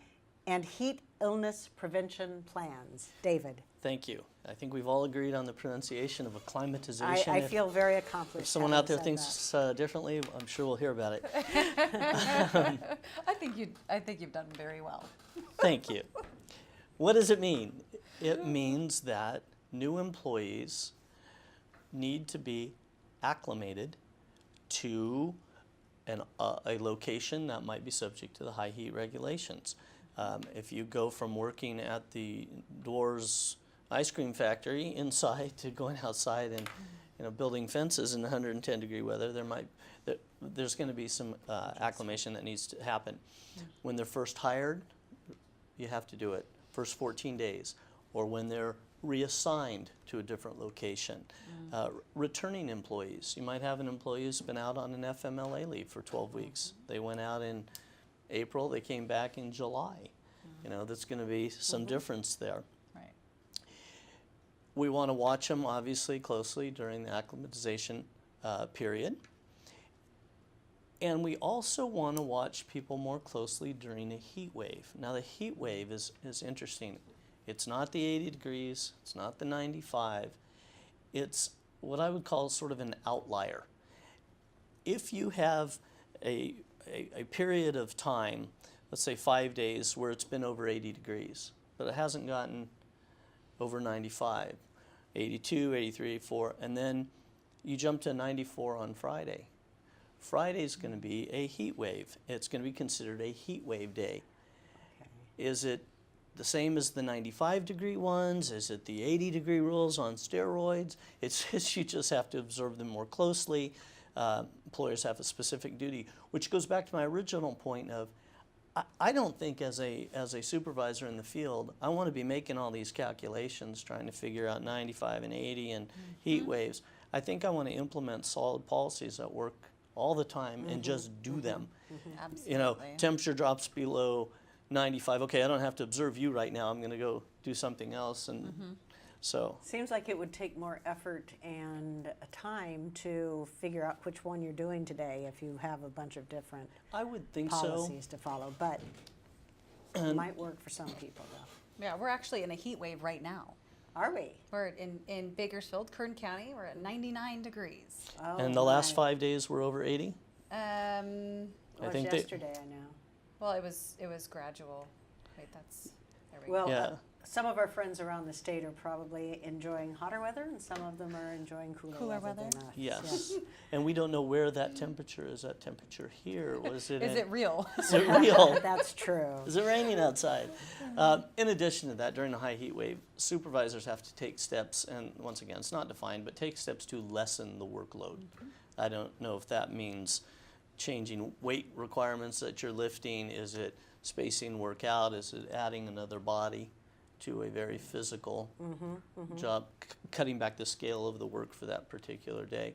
and heat illness prevention plans. David. Thank you. I think we've all agreed on the pronunciation of acclimatization. I feel very accomplished. If someone having out there said thinks that. differently, I'm sure we'll hear about it. I think you've done very well. Thank you. What does it mean? It means that new employees need to be acclimated to a location that might be subject to the high heat regulations. If you go from working at the Doors ice cream factory inside to going outside and building fences in 110 degree weather, there's going to be some acclimation that needs to happen. When they're first hired, you have to do it first 14 days, or when they're reassigned to a different location. Returning employees, you might have an employee who's been out on an FMLA leave for 12 weeks. They went out in April, they came back in July. That's going to be some difference there. Right. We want to watch them obviously closely during the acclimatization period. And we also want to watch people more closely during a heat wave. Now the heat wave is interesting. It's not the 80 degrees, it's not the 95. It's what I would call sort of an outlier. If you have a period of time, let's say 5 days, where it's been over 80 degrees, but it hasn't gotten over 95, 82, 83, 84, and then you jump to 94 on Friday. Friday's going to be a heat wave. It's going to be considered a heat wave day. Is it the same as the 95 degree ones? Is it the 80 degree rules on steroids? It's you just have to observe them more closely. Employers have a specific duty, which goes back to my original point of, I don't think as a supervisor in the field, I want to be making all these calculations trying to figure out 95 and 80 and heat waves. I think I want to implement solid policies that work all the time and just do them. Absolutely. Temperature drops below 95. Okay, I don't have to observe you right now. I'm going to go do something else. And so Seems like it would take more effort and time to figure out which one you're doing today if you have a bunch of different I would think policies to follow, but it might work for some people though. Yeah, we're actually in a heat wave right now. Are we? We're in Bakersfield, Kern County. We're at 99 degrees. Oh, And the last my. 5 days were over 80? It was think yesterday, I know. Well, it was gradual. Wait, there we go. Well, Yeah. Some of our friends around the state are probably enjoying hotter weather, and some of them are enjoying cooler weather than us. Yes. And we don't know where that temperature is. That temperature here, was it? Is it real? Is it real? That's true. Is it raining outside? In addition to that, during a high heat wave, supervisors have to take steps, and once again, it's not defined, but take steps to lessen the workload. I don't know if that means changing weight requirements that you're lifting. Is it spacing work out? Is it adding another body to a very physical job, cutting back the scale of the work for that particular day?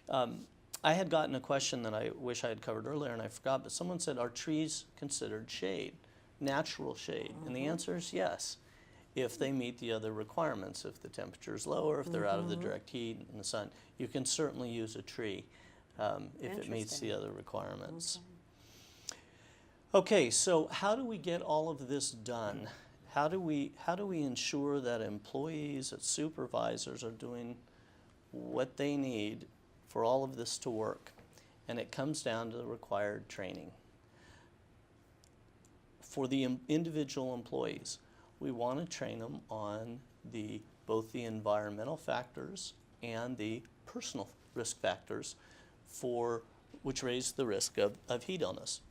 I had gotten a question that I wish I had covered earlier and I forgot, but someone said, are trees considered shade, natural shade? And the answer is yes, if they meet the other requirements. If the temperature is lower, if they're out of the direct heat in the sun, you can certainly use a tree if it meets the other requirements. Okay, so how do we get all of this done? How do we ensure that employees, that supervisors are doing what they need for all of this to work? And it comes down to the required training. For the individual employees, we want to train them on both the environmental factors and the personal risk factors which raise the risk of heat illness.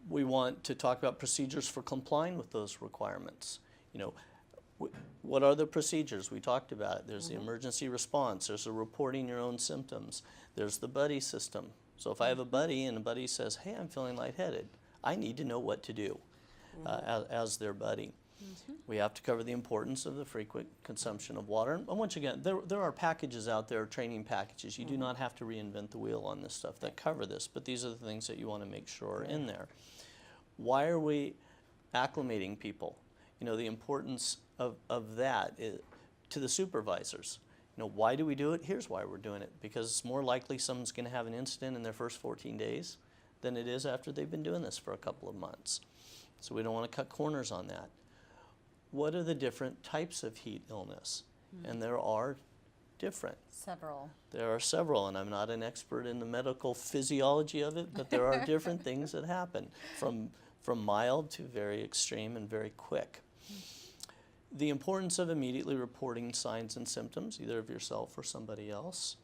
We want to talk about procedures for complying with those requirements. What are the procedures? We talked about it. There's the emergency response. There's the reporting your own symptoms. There's the buddy system. So if I have a buddy and a buddy says, hey, I'm feeling lightheaded, I need to know what to do as their buddy. We have to cover the importance of the frequent consumption of water. And once again, there are packages out there, training packages. You do not have to reinvent the wheel on this stuff that cover this, but these are the things that you want to make sure are in there. Why are we acclimating people? The importance of that to the supervisors. Why do we do it? Here's why we're doing it. Because it's more likely someone's going to have an incident in their first 14 days than it is after they've been doing this for a couple of months. So we don't want to cut corners on that. What are the different types of heat illness? And there are different. Several. There are several, and I'm not an expert in the medical physiology of it, but there are different things that happen, from mild to very extreme and very quick. The importance of immediately reporting signs and symptoms, either of yourself or somebody else.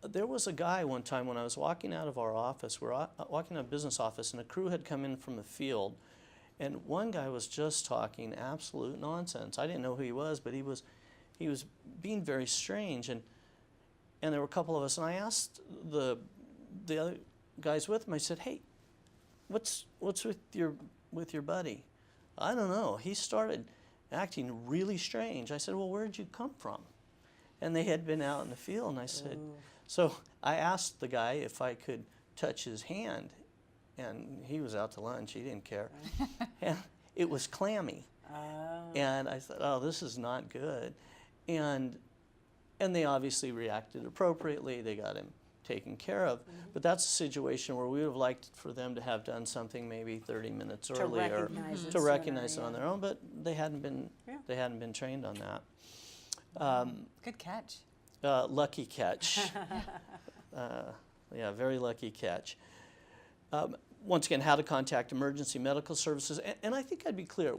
There was a guy one time when I was walking out of our office, we're walking out of business office, and a crew had come in from the field, and one guy was just talking absolute nonsense. I didn't know who he was, but he was being very strange, and there were a couple of us, and I asked the other guys with him, I said, "Hey, what's with your buddy?" "I don't know. He started acting really strange." I said, "Well, where'd you come from?" And they had been out in the field, and I said, so I asked the guy if I could touch his hand, and he was out to lunch. He didn't care. And it was clammy. And I thought, oh, this is not good. And they obviously reacted appropriately. They got him taken care of. But that's a situation where we would have liked for them to have done something maybe 30 minutes earlier to recognize it on their own, but they hadn't been trained on that. Good catch. Lucky catch. Yeah, very lucky catch. Once again, how to contact emergency medical services. And I think I'd be clear.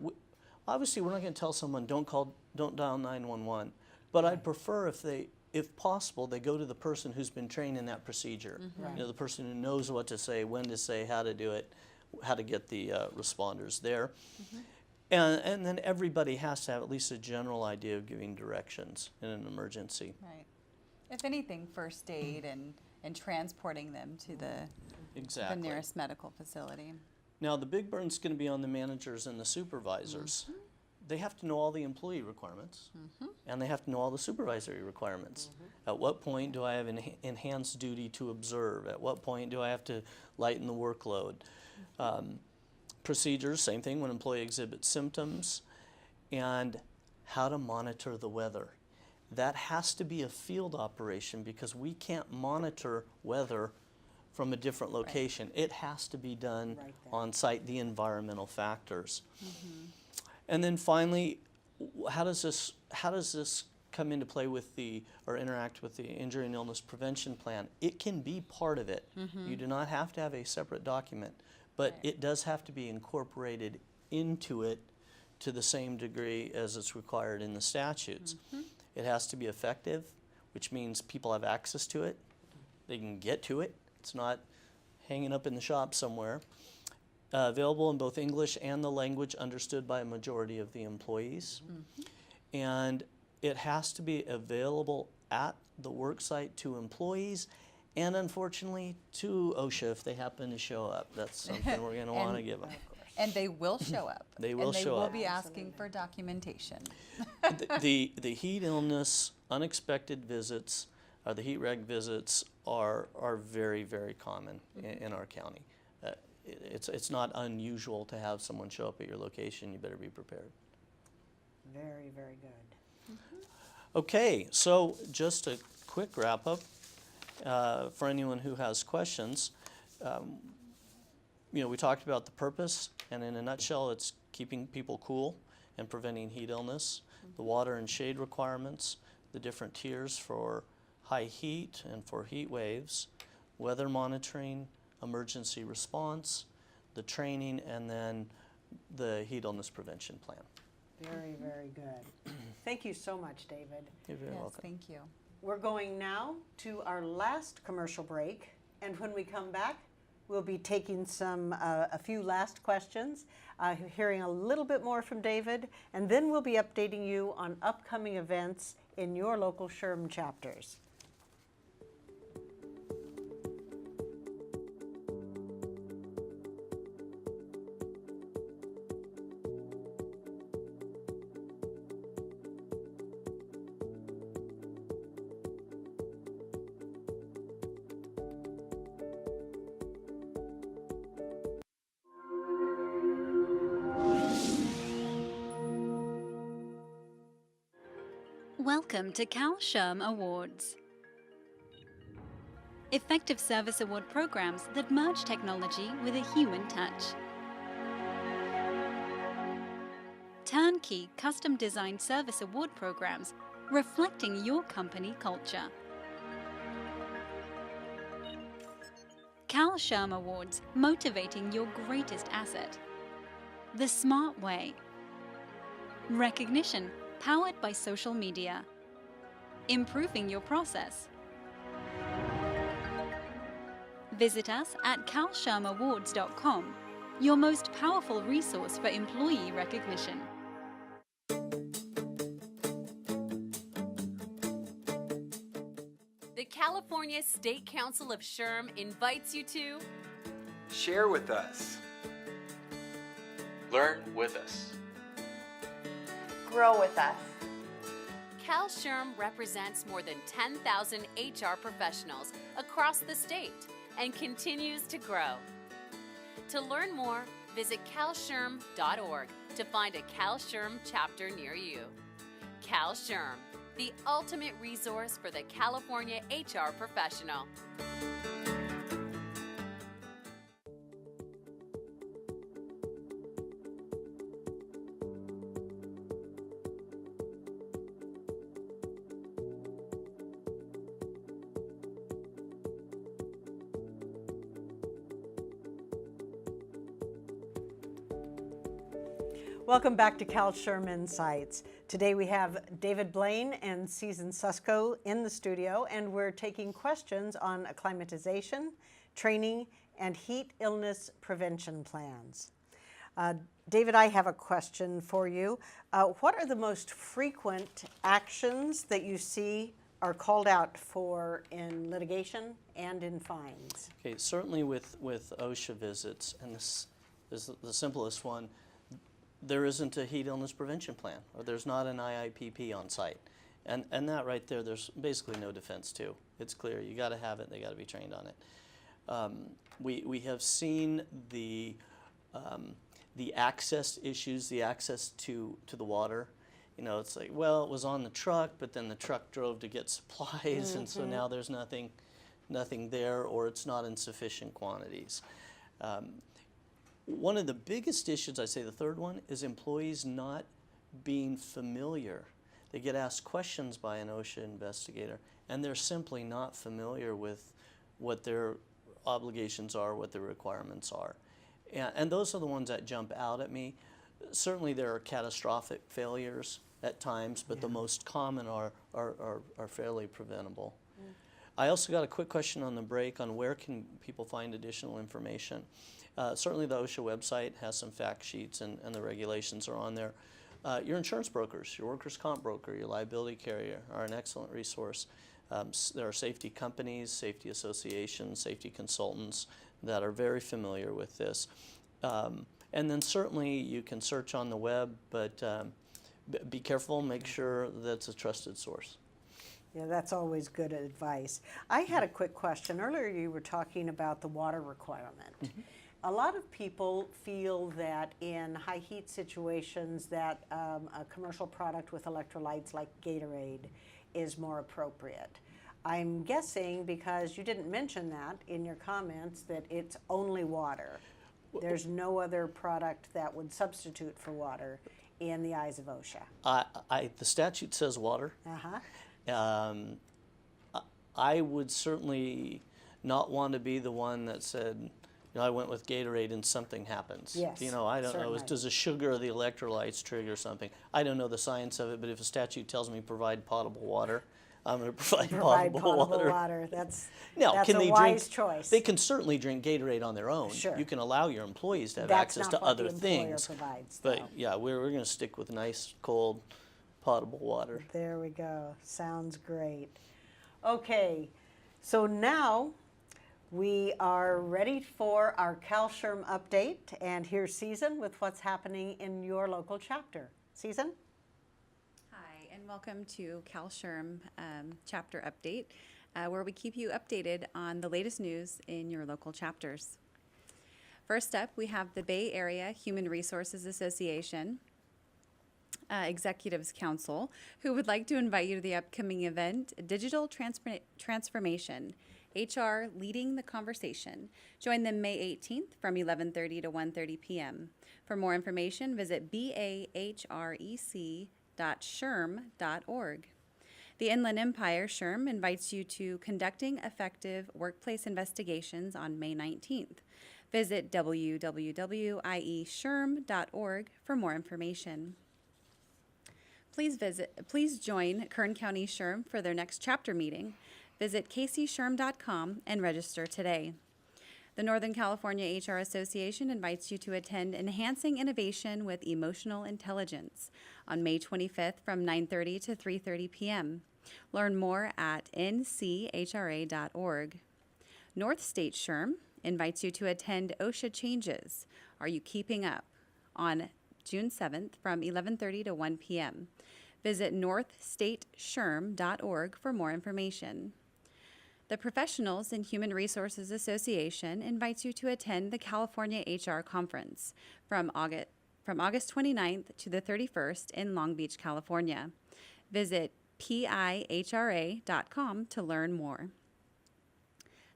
Obviously, we're not going to tell someone don't dial 911. But I'd prefer if possible, they go to the person who's been trained in that procedure. You know, the person who knows what to say, when to say, how to do it, how to get the responders there. And then everybody has to have at least a general idea of giving directions in an emergency. Right. If anything, first aid and transporting them to the nearest medical facility. Now, the big burn's going to be on the managers and the supervisors. They have to know all the employee requirements, and they have to know all the supervisory requirements. At what point do I have an enhanced duty to observe? At what point do I have to lighten the workload? Procedures, same thing when employee exhibits symptoms, and how to monitor the weather. That has to be a field operation because we can't monitor weather from a different location. It has to be done on site, the environmental factors. And then finally, how does this come into play with or interact with the injury and illness prevention plan? It can be part of it. You do not have to have a separate document, but it does have to be incorporated into it to the same degree as it's required in the statutes. It has to be effective, which means people have access to it. They can get to it. It's not hanging up in the shop somewhere. Available in both English and the language understood by a majority of the employees. And it has to be available at the work site to employees and, unfortunately, to OSHA if they happen to show up. That's something we're going to want to give them. And they will show up. They will show up. And they will be asking for documentation. The heat illness unexpected visits, the heat reg visits are very, very common in our county. It's not unusual to have someone show up at your location. You better be prepared. Very, very good. Okay, so just a quick wrap up for anyone who has questions. We talked about the purpose, and in a nutshell, it's keeping people cool and preventing heat illness, the water and shade requirements, the different tiers for high heat and for heat waves, weather monitoring, emergency response, the training, and then the heat illness prevention plan. Very, very good. Thank you so much, David. You're very welcome. Thank you. We're going now to our last commercial break, and when we come back, we'll be taking a few last questions, hearing a little bit more from David, and then we'll be updating you on upcoming events in your local SHRM chapters. Welcome to CalSHRM Awards. Effective Service Award programs that merge technology with a human touch. Turnkey custom-designed service award programs reflecting your company culture. CalSHRM Awards, motivating your greatest asset. The Smart Way. Recognition, powered by social media. Improving your process. Visit us at calshirmawards.com, your most powerful resource for employee recognition. The California State Council of SHRM invites you to share with us, Learn with us. grow with us. CalSHRM represents more than 10,000 HR professionals across the state and continues to grow. To learn more, visit calshrm.org to find a CalSHRM chapter near you. CalSHRM, the ultimate resource for the California HR professional. Welcome back to CalSHRM Insights. Today we have David Blaine and Susan Susko in the studio, and we're taking questions on acclimatization, training, and heat illness prevention plans. David, I have a question for you. What are the most frequent actions that you see are called out for in litigation and in fines? Okay, certainly with OSHA visits, and this is the simplest one, there isn't a heat illness prevention plan, or there's not an IIPP on site. And that right there, there's basically no defense to. It's clear, you gotta have it, they gotta be trained on it. We have seen the access issues, the access to the water. You know, it's like, well, it was on the truck, but then the truck drove to get supplies, and so now there's nothing there, or it's not in sufficient quantities. One of the biggest issues, I say the third one, is employees not being familiar. They get asked questions by an OSHA investigator, and they're simply not familiar with what their obligations are, what their requirements are. And those are the ones that jump out at me. Certainly there are catastrophic failures at times, but the most common are fairly preventable. I also got a quick question on the break on where can people find additional information. Certainly the OSHA website has some fact sheets, and the regulations are on there. Your insurance brokers, your workers' comp broker, your liability carrier are an excellent resource. There are safety companies, safety associations, safety consultants that are very familiar with this. And then certainly you can search on the web, but be careful, make sure that's a trusted source. Yeah, that's always good advice. I had a quick question. Earlier you were talking about the water requirement. A lot of people feel that in high heat situations that a commercial product with electrolytes like Gatorade is more appropriate. I'm guessing, because you didn't mention that in your comments, that it's only water. There's no other product that would substitute for water in the eyes of OSHA. The statute says water. I would certainly not want to be the one that said, you know, I went with Gatorade and something happens. Yes, you know, I don't certainly. know, does the sugar or the electrolytes trigger something? I don't know the science of it, but if a statute tells me provide potable water, I'm going to provide potable water. That's Now, can a they wise drink, choice. They can certainly drink Gatorade on their own. Sure. You can allow your employees to have That's access not to what other the employer things. provides, But though. yeah, we're going to stick with nice, cold, potable water. There we go. Sounds great. Okay, so now we are ready for our CalSHRM update, and here's Susan with what's happening in your local chapter. Susan? Hi, and welcome to CalSHRM chapter update, where we keep you updated on the latest news in your local chapters. First up, we have the Bay Area Human Resources Association Executives Council, who would like to invite you to the upcoming event, Digital Transformation, HR Leading the Conversation. Join them May 18th from 11:30 to 1:30 p.m. For more information, visit bahrec.shrm.org. The Inland Empire SHRM invites you to Conducting Effective Workplace Investigations on May 19th. Visit www.ieshrm.org for more information. Please join Kern County SHRM for their next chapter meeting. Visit kcshrm.com and register today. The Northern California HR Association invites you to attend Enhancing Innovation with Emotional Intelligence on May 25th from 9:30 to 3:30 p.m. Learn more at nchra.org. North State SHRM invites you to attend OSHA Changes. Are You Keeping Up? On June 7th from 11:30 to 1 p.m. Visit northstateshRM.org for more information. The Professionals in Human Resources Association invites you to attend the California HR Conference from August 29th to the 31st in Long Beach, California. Visit pihra.com to learn more.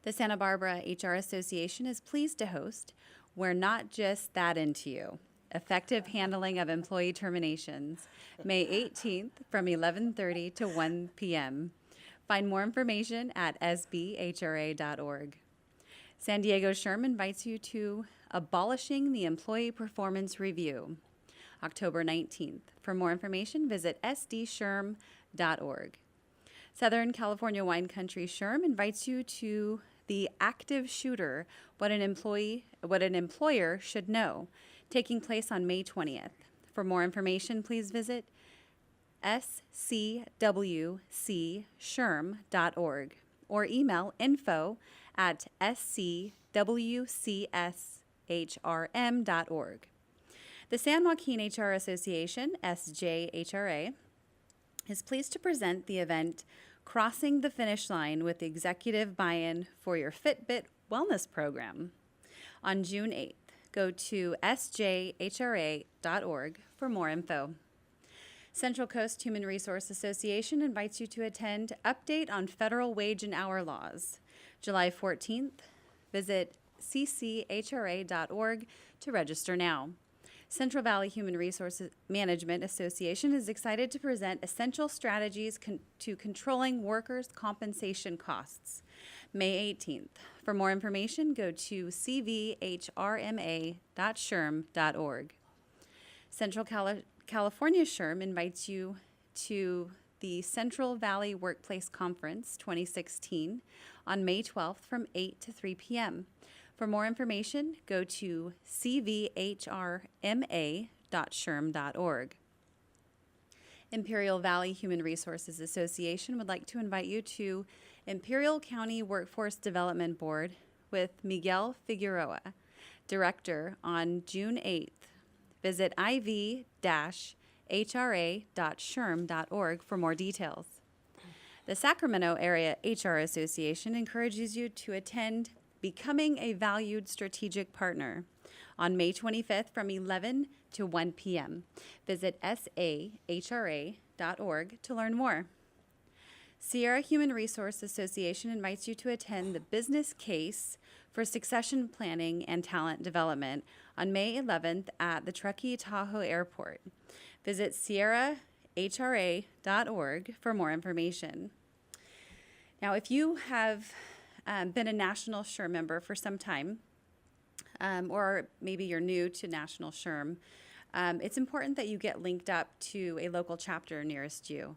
The Santa Barbara HR Association is pleased to host We're Not Just That Into You, Effective Handling of Employee Terminations, May 18th from 11:30 to 1 p.m. Find more information at sbhra.org. San Diego SHRM invites you to Abolishing the Employee Performance Review, October 19th. For more information, visit sdshRM.org. Southern California Wine Country SHRM invites you to The Active Shooter, What an Employer Should Know, taking place on May 20th. For more information, please visit scwcshrm.org or email info@scwcshrm.org. The San Joaquin HR Association, SJHRA, is pleased to present the event Crossing the Finish Line with Executive Buy-in for Your Fitbit Wellness Program on June 8th. Go to sjhra.org for more info. Central Coast Human Resource Association invites you to attend Update on Federal Wage and Hour Laws, July 14th. Visit cchra.org to register now. Central Valley Human Resources Management Association is excited to present Essential Strategies to Controlling Workers' Compensation Costs, May 18th. For more information, go to cvhrma.shrm.org. Central California SHRM invites you to the Central Valley Workplace Conference 2016 on May 12th from 8 to 3 p.m. For more information, go to cvhrma.shrm.org. Imperial Valley Human Resources Association would like to invite you to Imperial County Workforce Development Board with Miguel Figueroa, Director, on June 8th. Visit iv-hra.shrm.org for more details. The Sacramento Area HR Association encourages you to attend Becoming a Valued Strategic Partner on May 25th from 11 to 1 p.m. Visit sahra.org to learn more. Sierra Human Resource Association invites you to attend the Business Case for Succession Planning and Talent Development on May 11th at the Truckee Tahoe Airport. Visit sierrahra.org for more information. Now, if you have been a National SHRM member for some time, or maybe you're new to National SHRM, it's important that you get linked up to a local chapter nearest you.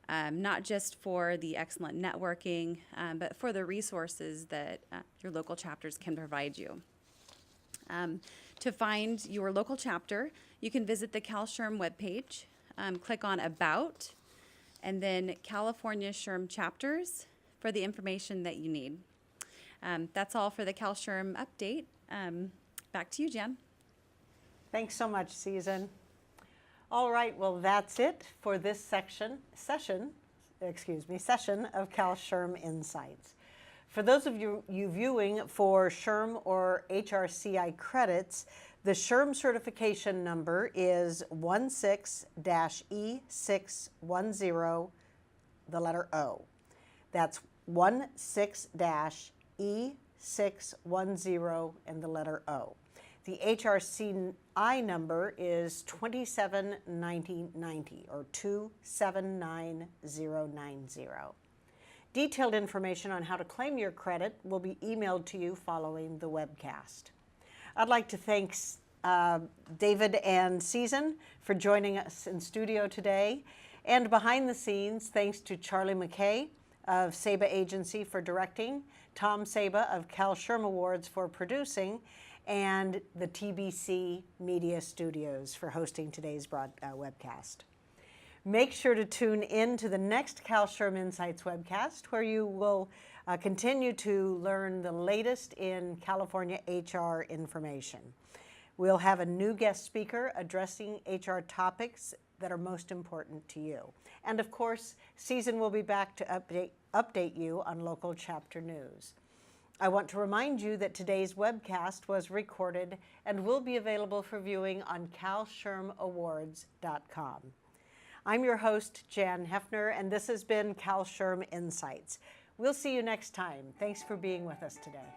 Not just for the excellent networking, but for the resources that your local chapters can provide you. To find your local chapter, you can visit the CalSHRM webpage, click on About, and then California SHRM Chapters for the information that you need. That's all for the CalSHRM update. Back to you, Jan. Thanks so much, Susan. All right, well, that's it for this session of CalSHRM Insights. For those of you viewing for SHRM or HRCI credits, the SHRM certification number is 16-E610, the letter O. That's 16-E610 and the letter O. The HRCI number is 279090 or 279090. Detailed information on how to claim your credit will be emailed to you following the webcast. I'd like to thank David and Season for joining us in studio today. And behind the scenes, thanks to Charlie McKay of Saba Agency for directing, Tom Saba of CalSHRM Awards for producing, and the TBC Media Studios for hosting today's webcast. Make sure to tune in to the next CalSHRM Insights webcast, where you will continue to learn the latest in California HR information. We'll have a new guest speaker addressing HR topics that are most important to you. And of course, Season will be back to update you on local chapter news. I want to remind you that today's webcast was recorded and will be available for viewing on CalSHRMAwards.com. I'm your host, Jan Hefner, and this has been CalSHRM Insights. We'll see you next time. Thanks for being with us today.